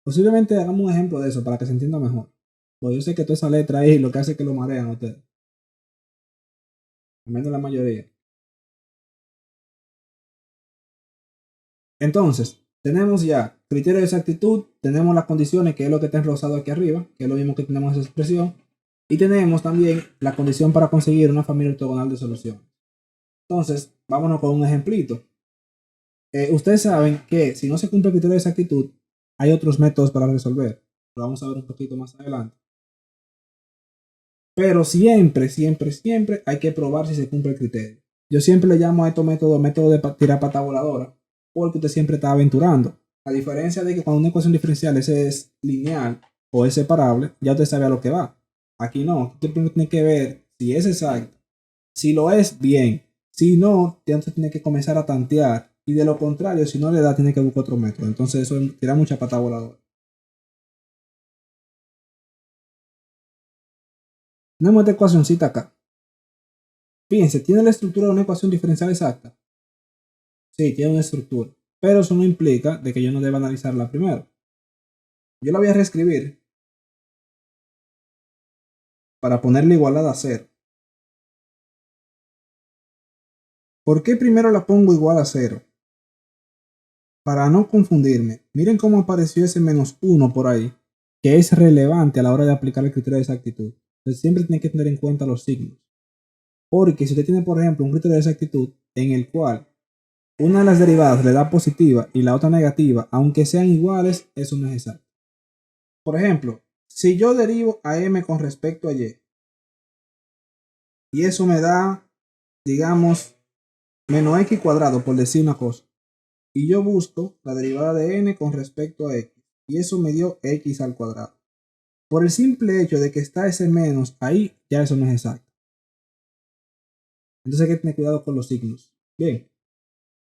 S1: Posiblemente hagamos un ejemplo de eso para que se entienda mejor. Pues yo sé que toda esa letra ahí lo que hace es que lo marean a ustedes. Al menos la mayoría. Entonces, tenemos ya criterio de exactitud, tenemos las condiciones, que es lo que está enrosado aquí arriba, que es lo mismo que tenemos esa expresión, y tenemos también la condición para conseguir una familia ortogonal de soluciones. Entonces, vámonos con un ejemplito. Ustedes saben que si no se cumple el criterio de exactitud, hay otros métodos para resolver. Lo vamos a ver un poquito más adelante. Pero siempre, siempre, siempre hay que probar si se cumple el criterio. Yo siempre le llamo a estos métodos método de tirar pata voladora, porque usted siempre está aventurando. A diferencia de que cuando una ecuación diferencial es lineal o es separable, ya usted sabe a lo que va. Aquí no, usted primero tiene que ver si es exacto. Si lo es, bien. Si no, entonces tiene que comenzar a tantear. Y de lo contrario, si no le da, tiene que buscar otro método. Entonces eso tira mucha pata voladora. Tenemos esta ecuacióncita acá. Fíjense, ¿tiene la estructura de una ecuación diferencial exacta? Sí, tiene una estructura. Pero eso no implica de que yo no deba analizarla primero. Yo la voy a reescribir para ponerle igualada a cero. ¿Por qué primero la pongo igual a cero? Para no confundirme, miren cómo apareció ese menos 1 por ahí, que es relevante a la hora de aplicar el criterio de exactitud. Entonces siempre tiene que tener en cuenta los signos. Porque si usted tiene, por ejemplo, un criterio de exactitud en el cual una de las derivadas le da positiva y la otra negativa, aunque sean iguales, eso no es exacto. Por ejemplo, si yo derivo a m con respecto a y eso me da, digamos, menos x cuadrado, por decir una cosa, y yo busco la derivada de n con respecto a x, y eso me dio x al cuadrado. Por el simple hecho de que está ese menos ahí, ya eso no es exacto. Entonces hay que tener cuidado con los signos. Bien,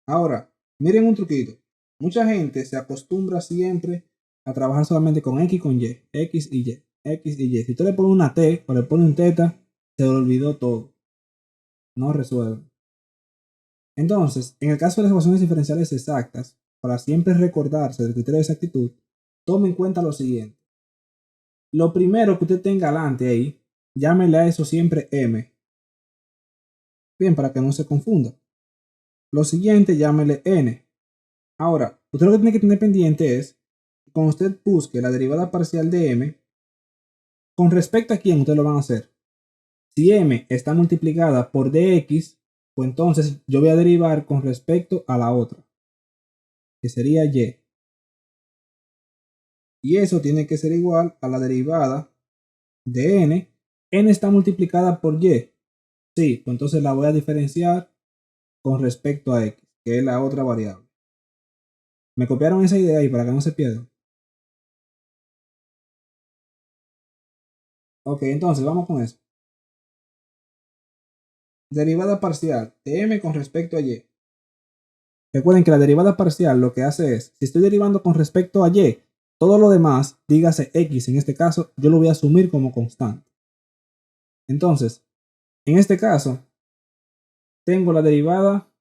S1: ahora, miren un truquito. Mucha gente se acostumbra siempre a trabajar solamente con x y con y, x y y, x y y. Si usted le pone una t o le pone un teta, se le olvidó todo. No resuelve. Entonces, en el caso de las ecuaciones diferenciales exactas, para siempre recordarse del criterio de exactitud, tome en cuenta lo siguiente. Lo primero que usted tenga adelante ahí, llámele a eso siempre m. Bien, para que no se confunda. Lo siguiente, llámele n. Ahora, usted lo que tiene que tener pendiente es, cuando usted busque la derivada parcial de m, con respecto a quién usted lo van a hacer. Si m está multiplicada por dx, pues entonces yo voy a derivar con respecto a la otra, que sería y. Y eso tiene que ser igual a la derivada de n. N está multiplicada por y. Sí, pues entonces la voy a diferenciar con respecto a x, que es la otra variable. ¿Me copiaron esa idea ahí para que no se pierdan? Ok, entonces vamos con eso. Derivada parcial de m con respecto a y. Recuerden que la derivada parcial lo que hace es, si estoy derivando con respecto a y, todo lo demás, dígase x en este caso, yo lo voy a asumir como constante. Entonces, en este caso, tengo la derivada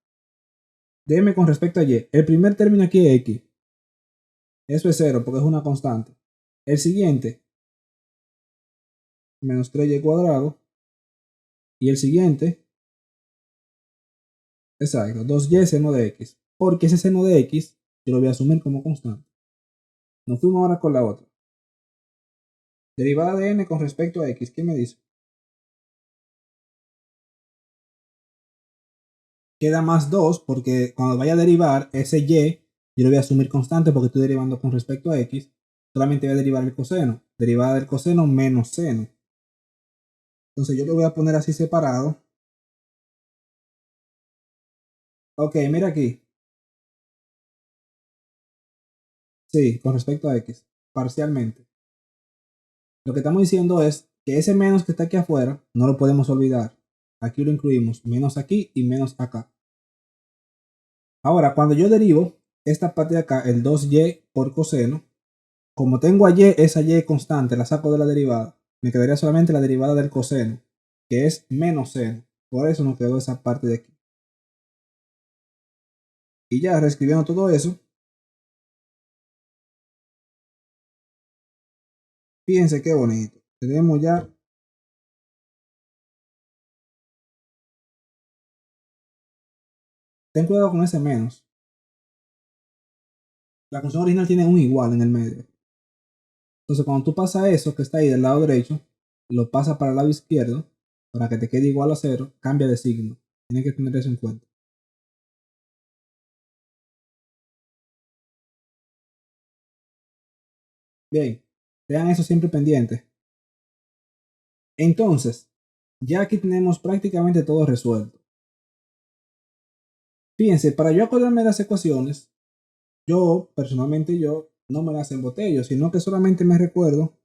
S1: de m con respecto a y. El primer término aquí es x. Eso es 0 porque es una constante. El siguiente, menos 3y cuadrado. Y el siguiente, exacto, 2y seno de x. Porque ese seno de x yo lo voy a asumir como constante. Nos fuimos ahora con la otra. Derivada de n con respecto a x. ¿Qué me dice? Queda más 2 porque cuando vaya a derivar ese y, yo lo voy a asumir constante porque estoy derivando con respecto a x. Solamente voy a derivar el coseno. Derivada del coseno menos seno. Entonces yo lo voy a poner así separado. Ok, mira aquí. Sí, con respecto a x. Parcialmente. Lo que estamos diciendo es que ese menos que está aquí afuera no lo podemos olvidar. Aquí lo incluimos. Menos aquí y menos acá. Ahora, cuando yo derivo esta parte de acá, el 2y por coseno, como tengo a y, esa y constante, la saco de la derivada. Me quedaría solamente la derivada del coseno, que es menos seno. Por eso nos quedó esa parte de aquí. Y ya reescribiendo todo eso, fíjense qué bonito. Tenemos ya. Ten cuidado con ese menos. La función original tiene un igual en el medio. Entonces, cuando tú pasas eso que está ahí del lado derecho, lo pasas para el lado izquierdo, para que te quede igual a cero, cambia de signo. Tienes que tener eso en cuenta. Bien, vean eso siempre pendiente. Entonces, ya aquí tenemos prácticamente todo resuelto. Fíjense, para yo acordarme de las ecuaciones, personalmente, no me las embotello, sino que solamente me recuerdo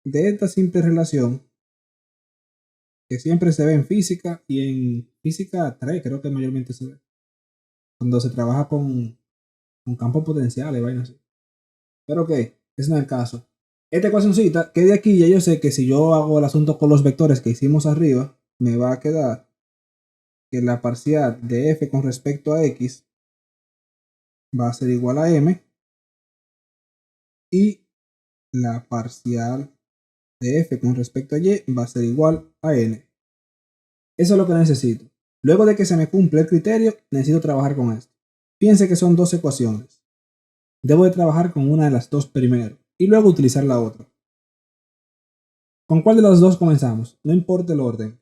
S1: de esta simple relación que siempre se ve en física y en física 3 creo que mayormente se ve, cuando se trabaja con campos potenciales, vainas así. Pero ok, ese no es el caso. Esta ecuacióncita, que de aquí ya yo sé que si yo hago el asunto con los vectores que hicimos arriba, me va a quedar que la parcial de f con respecto a x va a ser igual a m y la parcial de f con respecto a y va a ser igual a n. Eso es lo que necesito. Luego de que se me cumple el criterio, necesito trabajar con esto. Piense que son dos ecuaciones. Debo de trabajar con una de las dos primero y luego utilizar la otra. ¿Con cuál de las dos comenzamos? No importa el orden.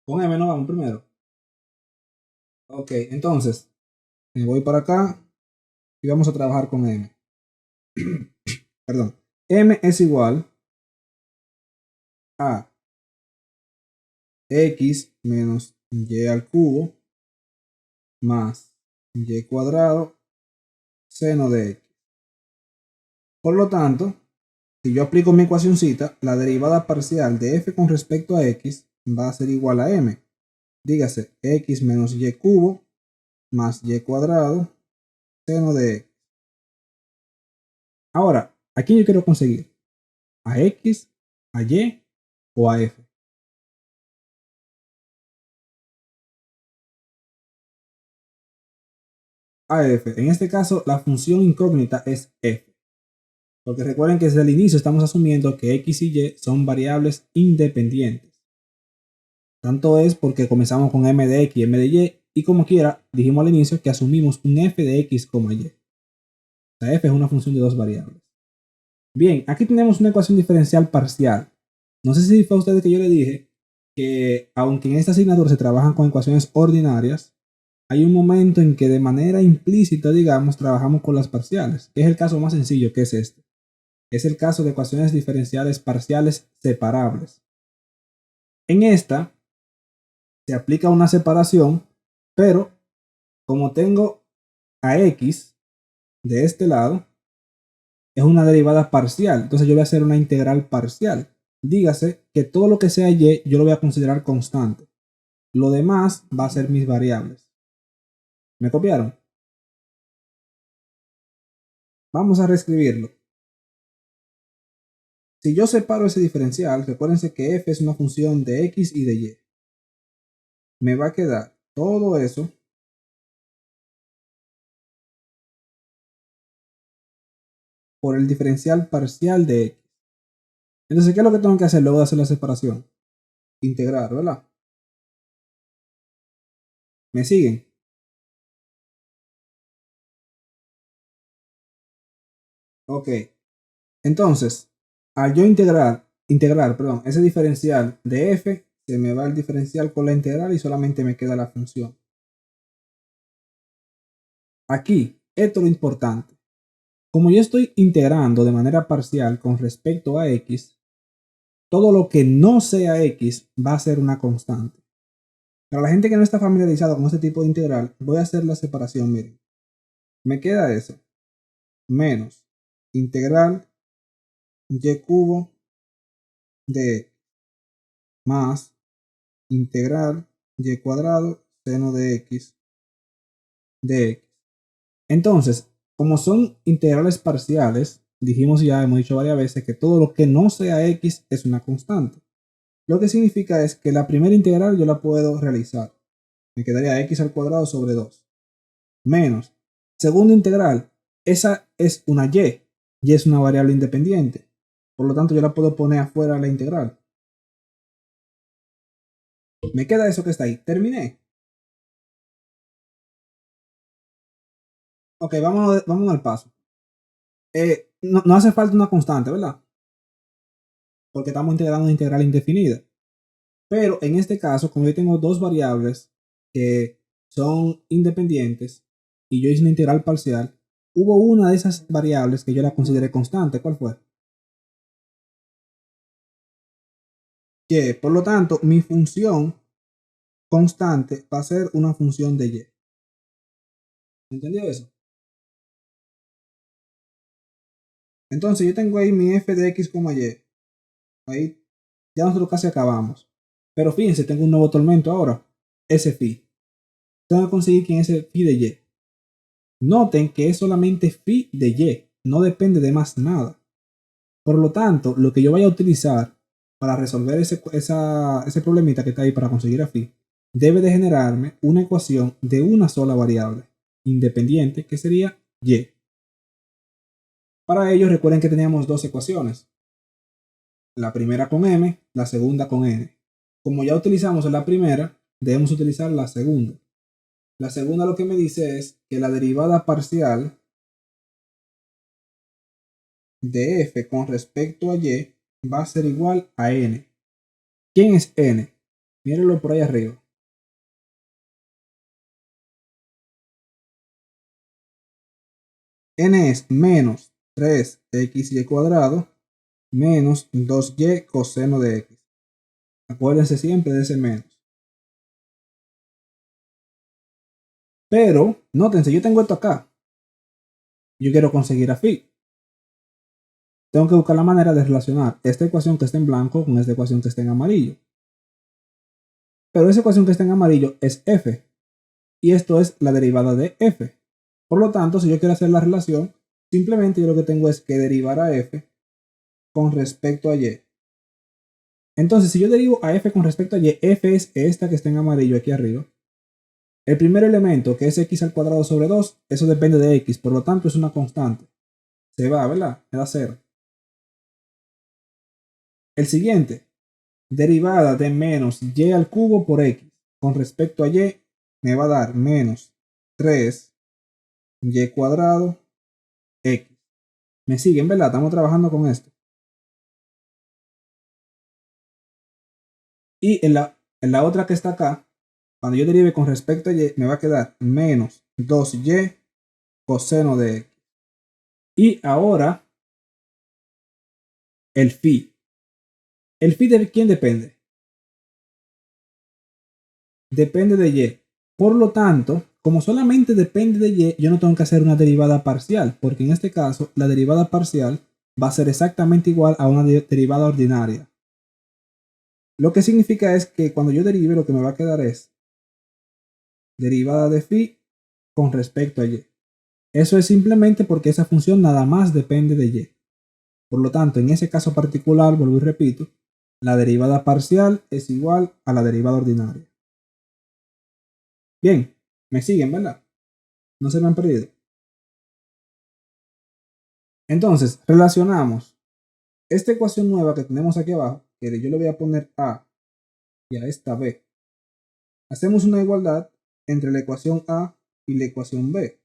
S1: Con m no vamos primero. Ok, entonces me voy para acá y vamos a trabajar con m. Perdón. M es igual a x menos y al cubo más y cuadrado seno de x. Por lo tanto, si yo aplico mi ecuacióncita, la derivada parcial de f con respecto a x va a ser igual a m. Dígase x menos y cubo más y cuadrado seno de x. Ahora, ¿a quién yo quiero conseguir? ¿A x, a y o a f? A f. En este caso, la función incógnita es f. Porque recuerden que desde el inicio estamos asumiendo que x y y son variables independientes. Tanto es porque comenzamos con m de x y m de y como quiera, dijimos al inicio que asumimos un f de x, y. La f es una función de dos variables. Bien, aquí tenemos una ecuación diferencial parcial. No sé si fue a ustedes que yo le dije que aunque en esta asignatura se trabajan con ecuaciones ordinarias, hay un momento en que de manera implícita, digamos, trabajamos con las parciales, que es el caso más sencillo, que es este. Es el caso de ecuaciones diferenciales parciales separables. En esta se aplica una separación, pero como tengo a x de este lado, es una derivada parcial. Entonces yo voy a hacer una integral parcial. Dígase que todo lo que sea y yo lo voy a considerar constante. Lo demás va a ser mis variables. ¿Me copiaron? Vamos a reescribirlo. Si yo separo ese diferencial, recuérdense que f es una función de x y de y. Me va a quedar todo eso por el diferencial parcial de x. Entonces, ¿qué es lo que tengo que hacer luego de hacer la separación? Integrar, ¿verdad? ¿Me siguen? Ok. Entonces, al yo integrar, ese diferencial de f, se me va el diferencial con la integral y solamente me queda la función. Aquí, esto es lo importante. Como yo estoy integrando de manera parcial con respecto a x, todo lo que no sea x va a ser una constante. Para la gente que no está familiarizada con este tipo de integral, voy a hacer la separación, miren. Me queda eso, menos integral y cubo de x más integral y cuadrado seno de x de x. Entonces, como son integrales parciales, dijimos ya, hemos dicho varias veces que todo lo que no sea x es una constante. Lo que significa es que la primera integral yo la puedo realizar. Me quedaría x al cuadrado sobre 2. Menos. Segunda integral, esa es una y es una variable independiente. Por lo tanto, yo la puedo poner afuera de la integral. Me queda eso que está ahí. Terminé. Ok, vamos al paso. No hace falta una constante, ¿verdad? Porque estamos integrando una integral indefinida. Pero en este caso, como yo tengo dos variables que son independientes y yo hice una integral parcial, hubo una de esas variables que yo la consideré constante. ¿Cuál fue? Y. Por lo tanto, mi función constante va a ser una función de y. ¿Entendió eso? Entonces yo tengo ahí mi f de x, y. Ahí ya nosotros casi acabamos. Pero fíjense, tengo un nuevo tormento ahora. Ese phi. Tengo que conseguir quién es el phi de y. Noten que es solamente phi de y. No depende de más nada. Por lo tanto, lo que yo vaya a utilizar para resolver ese problemita que está ahí para conseguir a phi, debe de generarme una ecuación de una sola variable independiente, que sería y. Para ello, recuerden que teníamos dos ecuaciones. La primera con m, la segunda con n. Como ya utilizamos la primera, debemos utilizar la segunda. La segunda lo que me dice es que la derivada parcial de f con respecto a y va a ser igual a n. ¿Quién es n? Mírenlo por ahí arriba. N es menos 3xy cuadrado menos 2y coseno de x. Acuérdense siempre de ese menos. Pero, nótense, yo tengo esto acá. Yo quiero conseguir a phi. Tengo que buscar la manera de relacionar esta ecuación que está en blanco con esta ecuación que está en amarillo. Pero esa ecuación que está en amarillo es f. Y esto es la derivada de f. Por lo tanto, si yo quiero hacer la relación, simplemente yo lo que tengo es que derivar a f con respecto a y. Entonces, si yo derivo a f con respecto a y, f es esta que está en amarillo aquí arriba. El primer elemento, que es x al cuadrado sobre 2, eso depende de x, por lo tanto es una constante. Se va, ¿verdad? Me da 0. El siguiente, derivada de menos y al cubo por x con respecto a y, me va a dar menos 3y cuadrado x. ¿Me siguen, verdad? Estamos trabajando con esto. Y en la otra que está acá, cuando yo derive con respecto a y, me va a quedar menos 2y coseno de x. Y ahora, el phi. ¿El phi de quién depende? Depende de y. Por lo tanto, como solamente depende de y, yo no tengo que hacer una derivada parcial, porque en este caso, la derivada parcial va a ser exactamente igual a una derivada ordinaria. Lo que significa es que cuando yo derive, lo que me va a quedar es derivada de phi con respecto a y. Eso es simplemente porque esa función nada más depende de y. Por lo tanto, en ese caso particular, vuelvo y repito, la derivada parcial es igual a la derivada ordinaria. Bien, me siguen, ¿verdad? No se me han perdido. Entonces, relacionamos esta ecuación nueva que tenemos aquí abajo, que yo le voy a poner A y a esta B. Hacemos una igualdad entre la ecuación A y la ecuación B.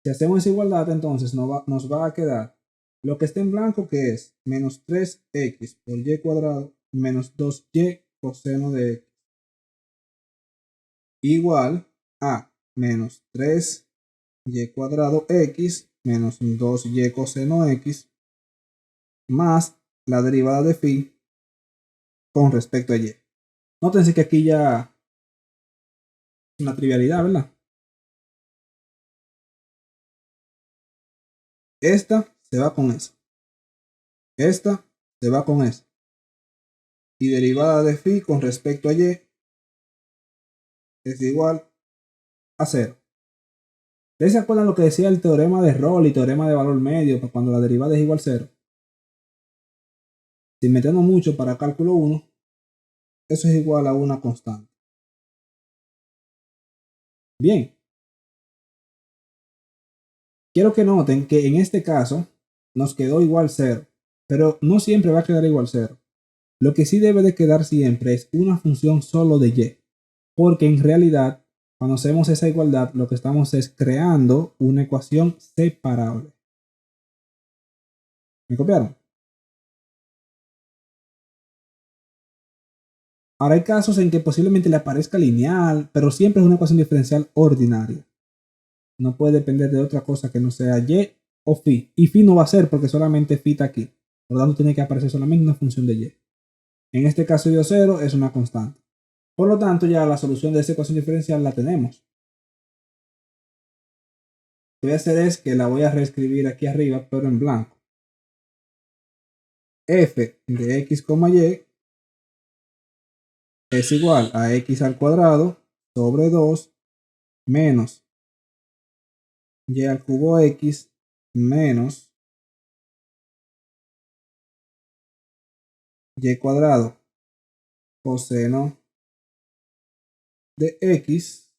S1: Si hacemos esa igualdad, entonces nos va a quedar lo que está en blanco, que es menos 3x por y cuadrado menos 2y coseno de x, igual a menos 3y cuadrado x menos 2y coseno x más la derivada de phi con respecto a y. Nótense que aquí ya es una trivialidad, ¿verdad? Esta se va con esa. Esta se va con esa. Y derivada de phi con respecto a y es igual a 0. ¿Ustedes se acuerdan lo que decía el teorema de Rolle y teorema de valor medio para cuando la derivada es igual a 0? Si metemos mucho para cálculo 1, eso es igual a una constante. Bien. Quiero que noten que en este caso nos quedó igual 0, pero no siempre va a quedar igual 0. Lo que sí debe de quedar siempre es una función solo de y, porque en realidad cuando hacemos esa igualdad lo que estamos es creando una ecuación separable. ¿Me copiaron? Ahora hay casos en que posiblemente le aparezca lineal, pero siempre es una ecuación diferencial ordinaria. No puede depender de otra cosa que no sea y o phi. Y phi no va a ser porque solamente phi está aquí. Por lo tanto, tiene que aparecer solamente una función de y. En este caso, dio 0 es una constante. Por lo tanto, ya la solución de esta ecuación diferencial la tenemos. Lo que voy a hacer es que la voy a reescribir aquí arriba, pero en blanco. F de x, y es igual a x al cuadrado sobre 2 menos y al cubo x menos y cuadrado coseno de x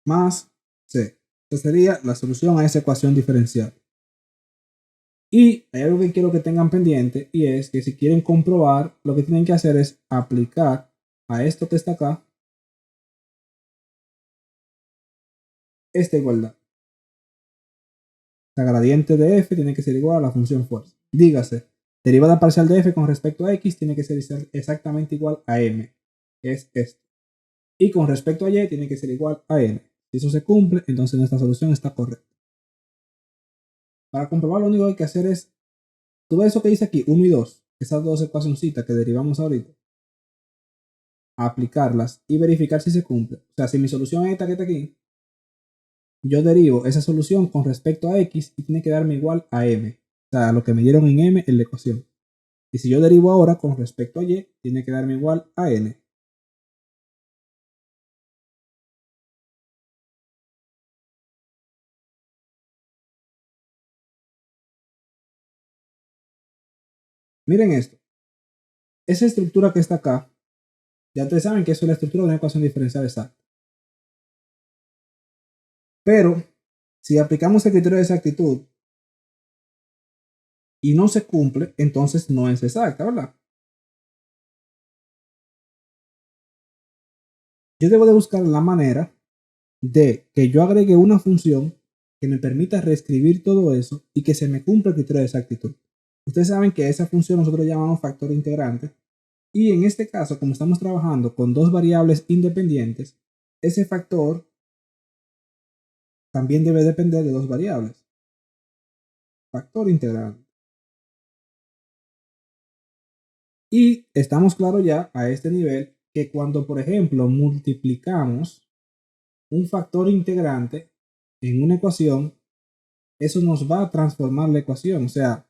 S1: más c. Esta sería la solución a esa ecuación diferencial. Y hay algo que quiero que tengan pendiente, y es que si quieren comprobar, lo que tienen que hacer es aplicar a esto que está acá esta igualdad. La gradiente de f tiene que ser igual a la función fuerza. Dígase, derivada parcial de f con respecto a x tiene que ser exactamente igual a m. Es esto. Y con respecto a y tiene que ser igual a n. Si eso se cumple, entonces nuestra solución está correcta. Para comprobar, lo único que hay que hacer es, tú ves eso que dice aquí, 1 y 2, esas dos ecuacioncitas que derivamos ahorita, aplicarlas y verificar si se cumple. O sea, si mi solución es esta que está aquí, yo derivo esa solución con respecto a x y tiene que darme igual a m. O sea, lo que me dieron en m en la ecuación. Y si yo derivo ahora con respecto a y, tiene que darme igual a n. Miren esto. Esa estructura que está acá, ya ustedes saben que eso es la estructura de una ecuación diferencial exacta. Pero, si aplicamos el criterio de exactitud y no se cumple, entonces no es exacta, ¿verdad? Yo debo de buscar la manera de que yo agregue una función que me permita reescribir todo eso y que se me cumpla el criterio de exactitud. Ustedes saben que esa función nosotros llamamos factor integrante, y en este caso, como estamos trabajando con dos variables independientes, ese factor también debe depender de dos variables. Factor integrante. Y estamos claros ya a este nivel que cuando, por ejemplo, multiplicamos un factor integrante en una ecuación, eso nos va a transformar la ecuación, o sea,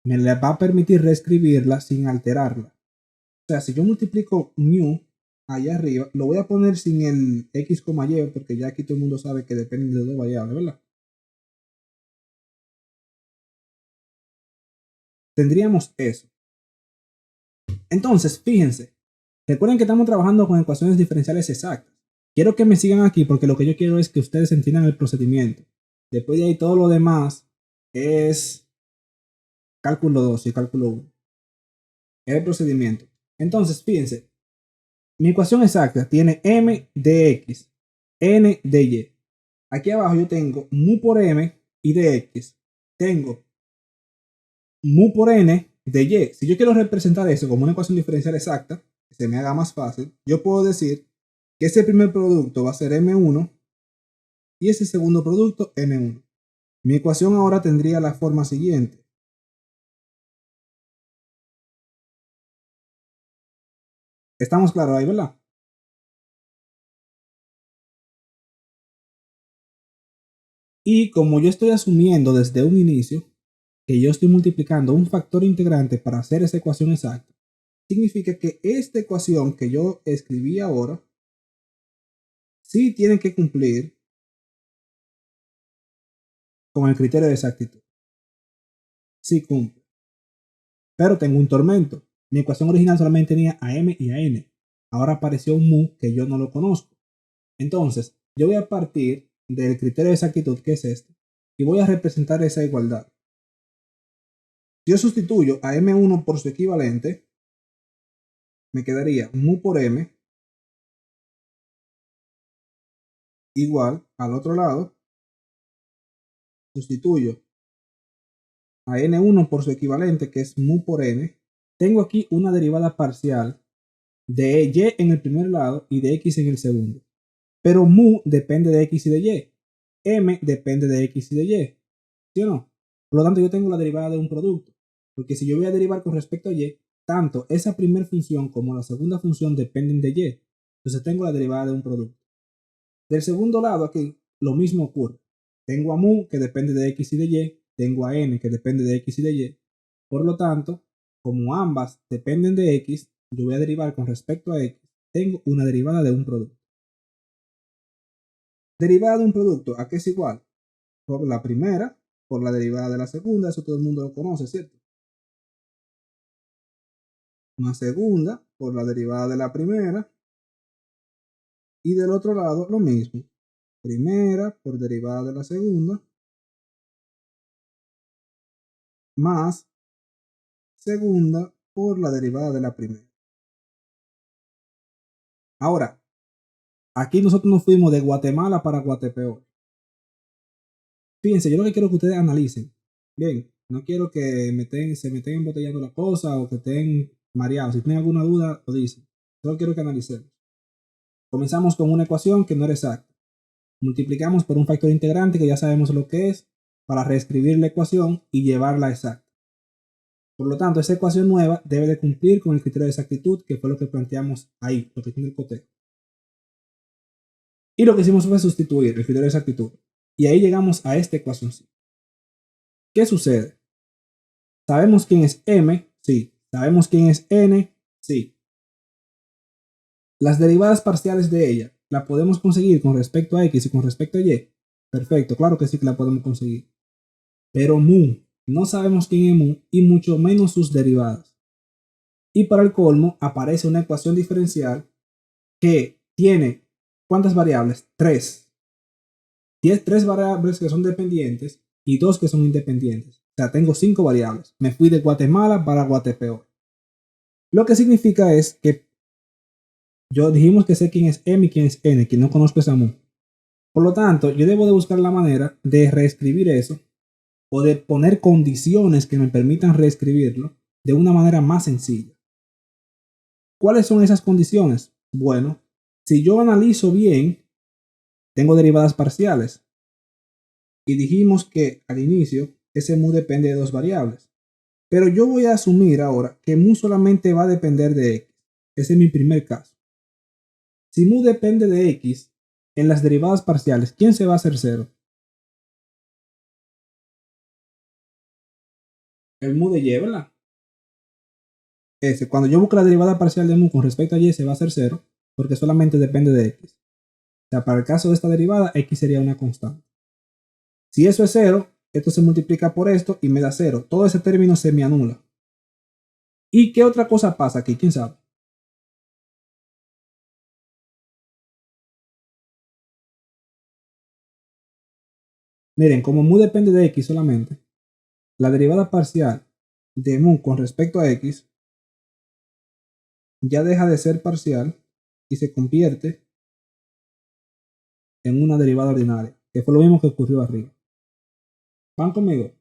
S1: me le va a permitir reescribirla sin alterarla. O sea, si yo multiplico mu allá arriba, lo voy a poner sin el x, y, porque ya aquí todo el mundo sabe que depende de dos variables, ¿verdad? Tendríamos eso. Entonces, fíjense, recuerden que estamos trabajando con ecuaciones diferenciales exactas. Quiero que me sigan aquí porque lo que yo quiero es que ustedes entiendan el procedimiento. Después de ahí todo lo demás es cálculo 2 y cálculo 1. Es el procedimiento. Entonces, fíjense, mi ecuación exacta tiene m de x, n de y. Aquí abajo yo tengo mu por m y de x. Tengo mu por n de y. Si yo quiero representar eso como una ecuación diferencial exacta, que se me haga más fácil, yo puedo decir que ese primer producto va a ser m1 y ese segundo producto m1. Mi ecuación ahora tendría la forma siguiente. Estamos claros ahí, ¿verdad? Y como yo estoy asumiendo desde un inicio que yo estoy multiplicando un factor integrante para hacer esa ecuación exacta, significa que esta ecuación que yo escribí ahora sí tiene que cumplir con el criterio de exactitud. Sí cumple. Pero tengo un tormento. Mi ecuación original solamente tenía a m y a n. Ahora apareció un mu que yo no lo conozco. Entonces, yo voy a partir del criterio de exactitud, que es este, y voy a representar esa igualdad. Si yo sustituyo a m1 por su equivalente, me quedaría mu por m igual al otro lado, sustituyo a n1 por su equivalente, que es mu por n, tengo aquí una derivada parcial de y en el primer lado y de x en el segundo. Pero mu depende de x y de y. M depende de x y de y. ¿Sí o no? Por lo tanto, yo tengo la derivada de un producto. Porque si yo voy a derivar con respecto a y, tanto esa primera función como la segunda función dependen de y. Entonces tengo la derivada de un producto. Del segundo lado aquí, lo mismo ocurre. Tengo a mu que depende de x y de y. Tengo a n que depende de x y de y. Por lo tanto, como ambas dependen de x, yo voy a derivar con respecto a x. Tengo una derivada de un producto. Derivada de un producto, ¿a qué es igual? Por la primera, por la derivada de la segunda, eso todo el mundo lo conoce, ¿cierto? Una segunda por la derivada de la primera. Y del otro lado lo mismo. Primera por derivada de la segunda. Más segunda por la derivada de la primera. Ahora, aquí nosotros nos fuimos de Guatemala para Guatepeor. Fíjense, yo lo que quiero que ustedes analicen. Bien, no quiero que se me estén embotellando la cosa o que estén mareados. Si tienen alguna duda, lo dicen. Solo quiero que analicemos. Comenzamos con una ecuación que no era exacta. Multiplicamos por un factor integrante que ya sabemos lo que es para reescribir la ecuación y llevarla exacta. Por lo tanto, esa ecuación nueva debe de cumplir con el criterio de exactitud, que fue lo que planteamos ahí, lo que tiene el cotejo. Y lo que hicimos fue sustituir el criterio de exactitud. Y ahí llegamos a esta ecuación. ¿Qué sucede? ¿Sabemos quién es m? Sí. ¿Sabemos quién es n? Sí. Las derivadas parciales de ella, ¿la podemos conseguir con respecto a x y con respecto a y? Perfecto, claro que sí que la podemos conseguir. Pero mu, no sabemos quién es mu y mucho menos sus derivadas. Y para el colmo aparece una ecuación diferencial que tiene, ¿cuántas variables? 3. Tiene 3 variables que son dependientes y 2 que son independientes. O sea, tengo 5 variables. Me fui de Guatemala para Guatepeor. Lo que significa es que yo dijimos que sé quién es m y quién es n, que no conozco esa mu. Por lo tanto, yo debo de buscar la manera de reescribir eso o de poner condiciones que me permitan reescribirlo de una manera más sencilla. ¿Cuáles son esas condiciones? Bueno, si yo analizo bien, tengo derivadas parciales. Y dijimos que al inicio ese mu depende de 2 variables. Pero yo voy a asumir ahora que mu solamente va a depender de x. Ese es mi primer caso. Si mu depende de x, en las derivadas parciales, ¿quién se va a hacer cero? El mu de y, ¿verdad? Cuando yo busco la derivada parcial de mu con respecto a y, se va a hacer cero, porque solamente depende de x. O sea, para el caso de esta derivada, x sería una constante. Si eso es cero, esto se multiplica por esto y me da cero. Todo ese término se me anula. ¿Y qué otra cosa pasa aquí? ¿Quién sabe? Miren, como mu depende de x solamente, la derivada parcial de mu con respecto a x ya deja de ser parcial y se convierte en una derivada ordinaria, que fue lo mismo que ocurrió arriba. ¿Van conmigo?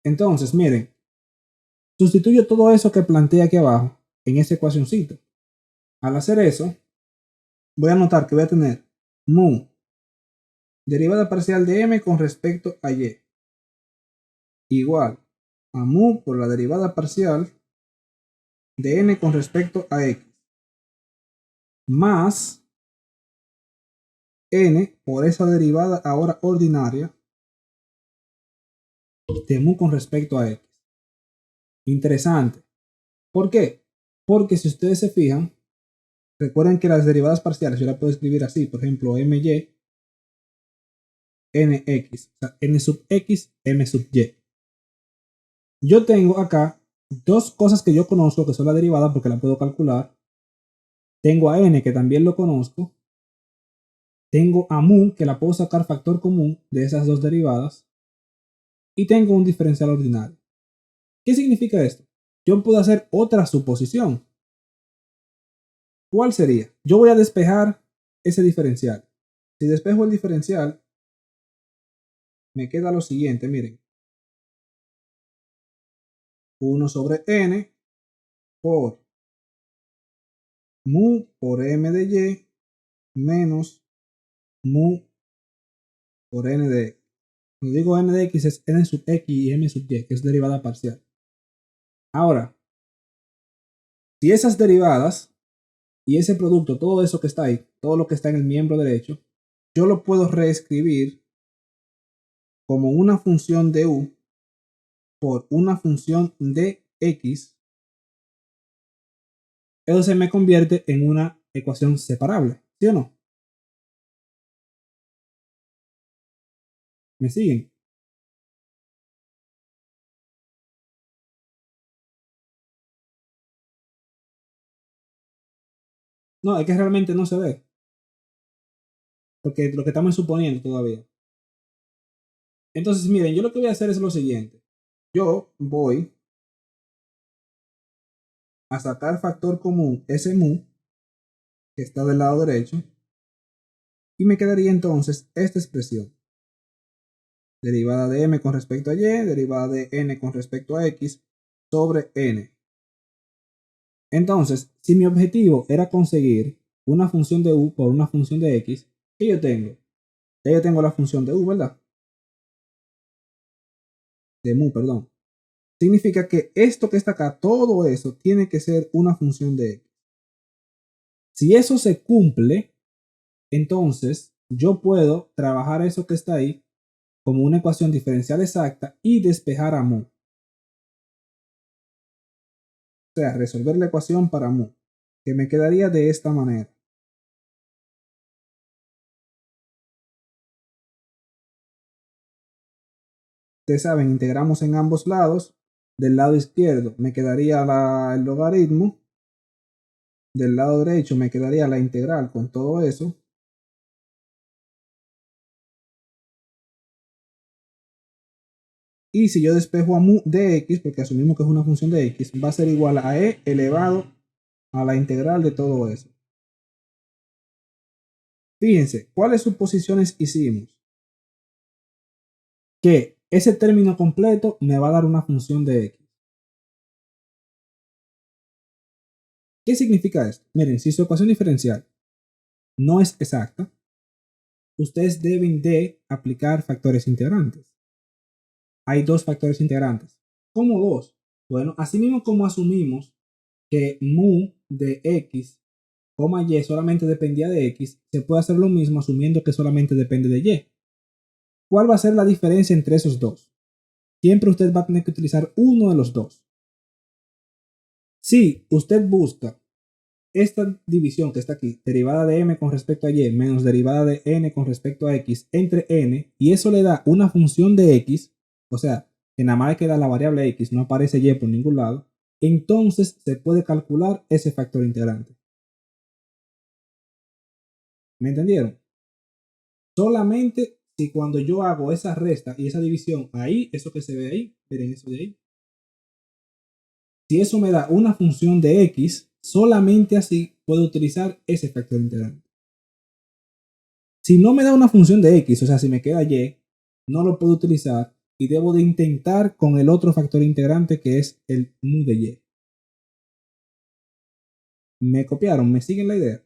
S1: Entonces, miren, sustituyo todo eso que planteé aquí abajo en esa ecuacióncito. Al hacer eso, voy a notar que voy a tener mu derivada parcial de m con respecto a y igual a mu por la derivada parcial de n con respecto a x más n por esa derivada ahora ordinaria de mu con respecto a x. Interesante. ¿Por qué? Porque si ustedes se fijan, recuerden que las derivadas parciales yo las puedo escribir así, por ejemplo, my, nx, o sea, n sub x, m sub y. Yo tengo acá dos cosas que yo conozco que son la derivada porque la puedo calcular. Tengo a n que también lo conozco. Tengo a mu que la puedo sacar factor común de esas dos derivadas. Y tengo un diferencial ordinario. ¿Qué significa esto? Yo puedo hacer otra suposición. ¿Cuál sería? Yo voy a despejar ese diferencial. Si despejo el diferencial, me queda lo siguiente, miren. 1 sobre n por mu por m de y menos mu por n de x. Cuando digo m de x es n sub x y m sub y, que es derivada parcial. Ahora, si esas derivadas y ese producto, todo eso que está ahí, todo lo que está en el miembro derecho, yo lo puedo reescribir como una función de u por una función de x. Eso se me convierte en una ecuación separable, ¿sí o no? ¿Me siguen? No, es que realmente no se ve, porque lo que estamos suponiendo todavía. Entonces, miren, yo lo que voy a hacer es lo siguiente. Yo voy a sacar factor común, ese mu, que está del lado derecho, y me quedaría entonces esta expresión. Derivada de m con respecto a y, derivada de n con respecto a x, sobre n. Entonces, si mi objetivo era conseguir una función de u por una función de x, ¿qué yo tengo? Ya yo tengo la función de u, ¿verdad? De mu, perdón. Significa que esto que está acá, todo eso, tiene que ser una función de x. Si eso se cumple, entonces yo puedo trabajar eso que está ahí como una ecuación diferencial exacta y despejar a mu. O sea, resolver la ecuación para mu, que me quedaría de esta manera. Ustedes saben, integramos en ambos lados. Del lado izquierdo me quedaría el logaritmo. Del lado derecho me quedaría la integral con todo eso. Y si yo despejo a mu de x, porque asumimos que es una función de x, va a ser igual a e elevado a la integral de todo eso. Fíjense, ¿cuáles suposiciones hicimos? Que ese término completo me va a dar una función de x. ¿Qué significa esto? Miren, si su ecuación diferencial no es exacta, ustedes deben de aplicar factores integrantes. Hay dos factores integrantes. ¿Cómo dos? Bueno, así mismo como asumimos que mu de x, y solamente dependía de x, se puede hacer lo mismo asumiendo que solamente depende de y. ¿Cuál va a ser la diferencia entre esos dos? Siempre usted va a tener que utilizar uno de los dos. Si usted busca esta división que está aquí, derivada de m con respecto a y menos derivada de n con respecto a x entre n, y eso le da una función de x, o sea, que nada más queda la variable x, no aparece y por ningún lado, entonces se puede calcular ese factor integrante. ¿Me entendieron? Solamente si cuando yo hago esa resta y esa división ahí, eso que se ve ahí, miren eso de ahí, si eso me da una función de x, solamente así puedo utilizar ese factor integrante. Si no me da una función de x, o sea, si me queda y, no lo puedo utilizar y debo de intentar con el otro factor integrante que es el mu de y. ¿Me copiaron? ¿Me siguen la idea?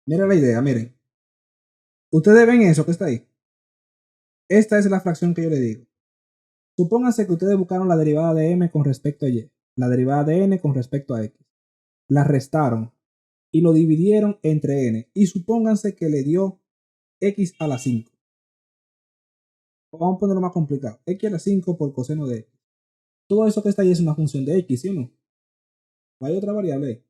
S1: Mira la idea, miren. Ustedes ven eso que está ahí. Esta es la fracción que yo le digo. Supónganse que ustedes buscaron la derivada de m con respecto a y, la derivada de n con respecto a x. La restaron y lo dividieron entre n. Y supónganse que le dio x a la 5. Vamos a ponerlo más complicado. X a la 5 por coseno de x. Todo eso que está ahí es una función de x, ¿sí o no? Hay otra variable ahí.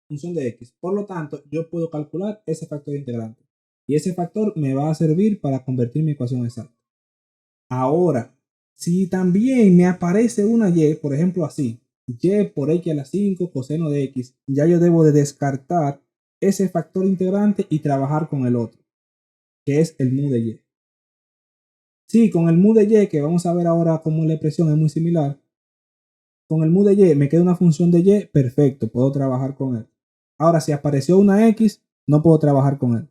S1: Función de x. Por lo tanto, yo puedo calcular ese factor integrante. Y ese factor me va a servir para convertir mi ecuación exacta. Ahora, si también me aparece una y, por ejemplo así, y por x a la 5 coseno de x, ya yo debo de descartar ese factor integrante y trabajar con el otro, que es el mu de y. Sí, con el mu de y, que vamos a ver ahora cómo la expresión es muy similar, con el mu de y me queda una función de y, perfecto, puedo trabajar con él. Ahora, si apareció una x, no puedo trabajar con él.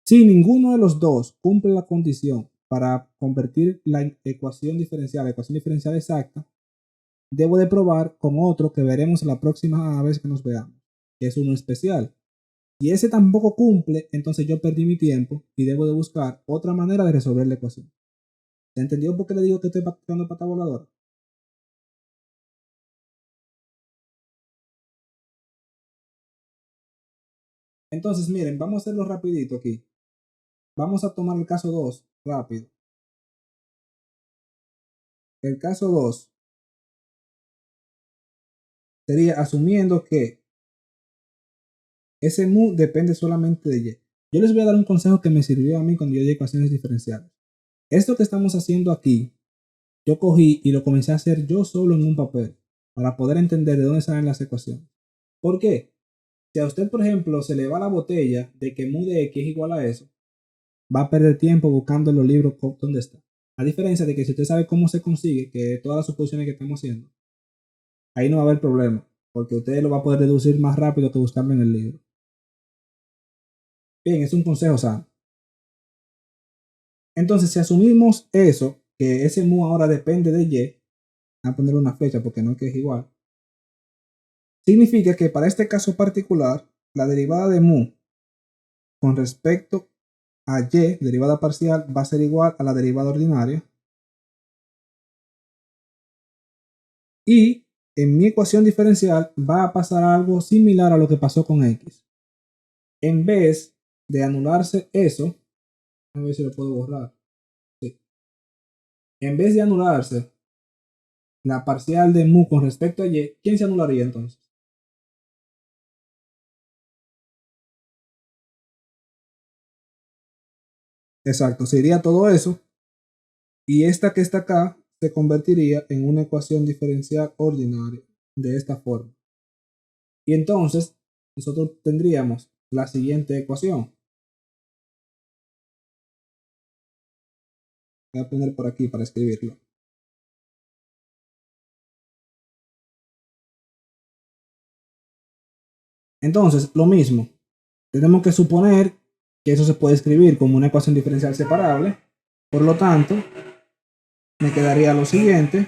S1: Si ninguno de los dos cumple la condición para convertir la ecuación diferencial exacta, debo de probar con otro que veremos la próxima vez que nos veamos, que es uno especial. Y ese tampoco cumple, entonces yo perdí mi tiempo y debo de buscar otra manera de resolver la ecuación. ¿Se entendió por qué le digo que estoy practicando pata voladora? Entonces, miren, vamos a hacerlo rapidito aquí. Vamos a tomar el caso 2, rápido. El caso 2 sería asumiendo que ese mu depende solamente de y. Yo les voy a dar un consejo que me sirvió a mí cuando yo di ecuaciones diferenciales. Esto que estamos haciendo aquí, yo cogí y lo comencé a hacer yo solo en un papel para poder entender de dónde salen las ecuaciones. ¿Por qué? Si a usted, por ejemplo, se le va la botella de que mu de x es igual a eso, va a perder tiempo buscando en los libros dónde está. A diferencia de que si usted sabe cómo se consigue, que todas las suposiciones que estamos haciendo, ahí no va a haber problema, porque usted lo va a poder deducir más rápido que buscarlo en el libro. Bien, es un consejo sano. Entonces, si asumimos eso, que ese mu ahora depende de y, voy a ponerle una flecha porque no es que es igual, significa que para este caso particular, la derivada de mu con respecto a y, derivada parcial, va a ser igual a la derivada ordinaria. Y en mi ecuación diferencial va a pasar algo similar a lo que pasó con x. En vez de anularse eso, a ver si lo puedo borrar. Sí. En vez de anularse la parcial de mu con respecto a y, ¿quién se anularía entonces? Exacto, se iría todo eso y esta que está acá se convertiría en una ecuación diferencial ordinaria de esta forma. Y entonces nosotros tendríamos la siguiente ecuación. Voy a poner por aquí para escribirlo. Entonces, lo mismo. Tenemos que suponer que eso se puede escribir como una ecuación diferencial separable. Por lo tanto, me quedaría lo siguiente.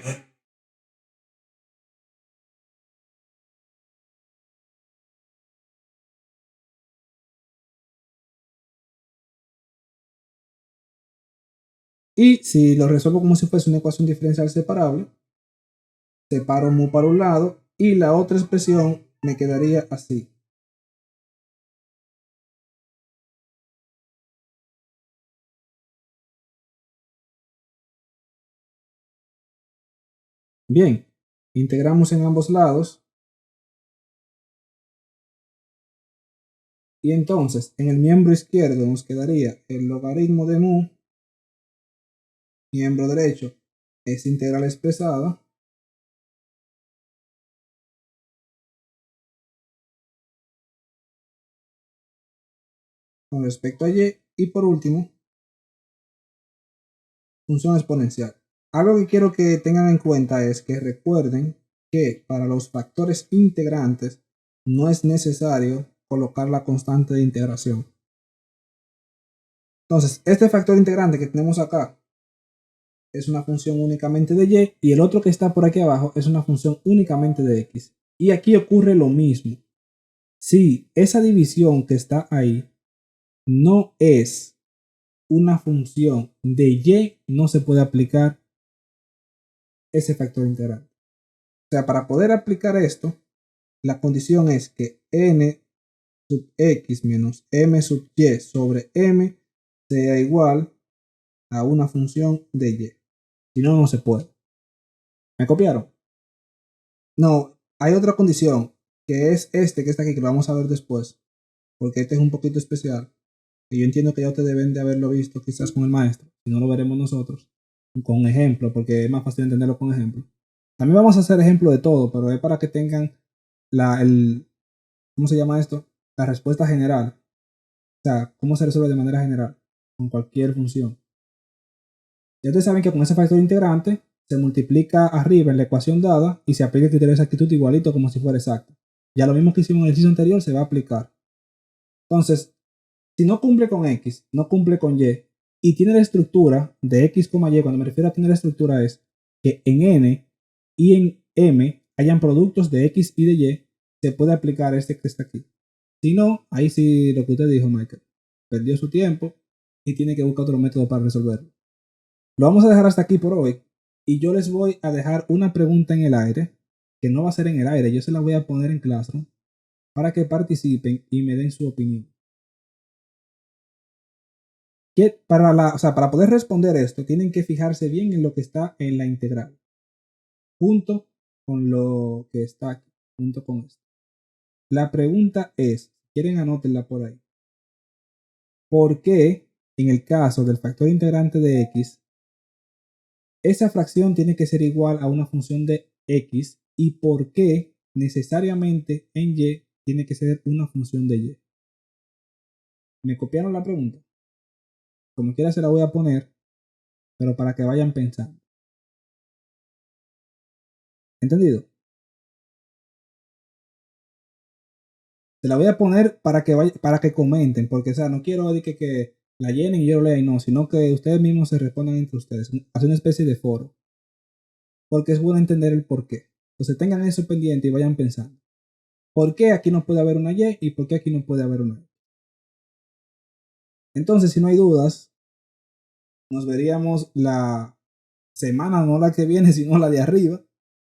S1: Y si lo resuelvo como si fuese una ecuación diferencial separable, separo mu para un lado y la otra expresión me quedaría así. Bien, integramos en ambos lados. Y entonces, en el miembro izquierdo nos quedaría el logaritmo de mu. Miembro derecho es integral expresada. Con respecto a y. Y por último, función exponencial. Algo que quiero que tengan en cuenta es que recuerden que para los factores integrantes no es necesario colocar la constante de integración. Entonces, este factor integrante que tenemos acá es una función únicamente de y y el otro que está por aquí abajo es una función únicamente de x. Y aquí ocurre lo mismo. Si esa división que está ahí no es una función de y, no se puede aplicar ese factor integrante. O sea, para poder aplicar esto, la condición es que n sub x menos m sub y sobre m sea igual a una función de y. Si no, no se puede. ¿Me copiaron? No, hay otra condición, que es este que está aquí, que lo vamos a ver después, porque este es un poquito especial. Y yo entiendo que ya ustedes deben de haberlo visto quizás con el maestro, si no lo veremos nosotros, con un ejemplo, porque es más fácil entenderlo con ejemplo. También vamos a hacer ejemplo de todo, pero es para que tengan ¿cómo se llama esto? la respuesta general. O sea, cómo se resuelve de manera general con cualquier función. Ya ustedes saben que con ese factor integrante se multiplica arriba en la ecuación dada y se aplica el criterio de exactitud igualito como si fuera exacto. Ya lo mismo que hicimos en el ejercicio anterior se va a aplicar. Entonces, si no cumple con X, no cumple con y tiene la estructura de X, Y, cuando me refiero a tener la estructura es que en N y en M hayan productos de X y de Y, se puede aplicar este que está aquí. Si no, ahí sí lo que usted dijo, Michael, perdió su tiempo y tiene que buscar otro método para resolverlo. Lo vamos a dejar hasta aquí por hoy y yo les voy a dejar una pregunta en el aire, que no va a ser en el aire, yo se la voy a poner en Classroom para que participen y me den su opinión. Para poder responder esto, tienen que fijarse bien en lo que está en la integral, junto con lo que está aquí, junto con esto. La pregunta es, quieren anótenla por ahí. ¿Por qué en el caso del factor integrante de x, esa fracción tiene que ser igual a una función de x y por qué necesariamente en y tiene que ser una función de y? ¿Me copiaron la pregunta? Como quiera se la voy a poner, pero para que vayan pensando. ¿Entendido? Se la voy a poner para que comenten, porque o sea, no quiero que la llenen y yo lo lea y no, sino que ustedes mismos se respondan entre ustedes. Hacer una especie de foro. Porque es bueno entender el por qué. Entonces tengan eso pendiente y vayan pensando. ¿Por qué aquí no puede haber una Y y por qué aquí no puede haber una Y? Entonces, si no hay dudas, nos veríamos la semana, no la que viene, sino la de arriba,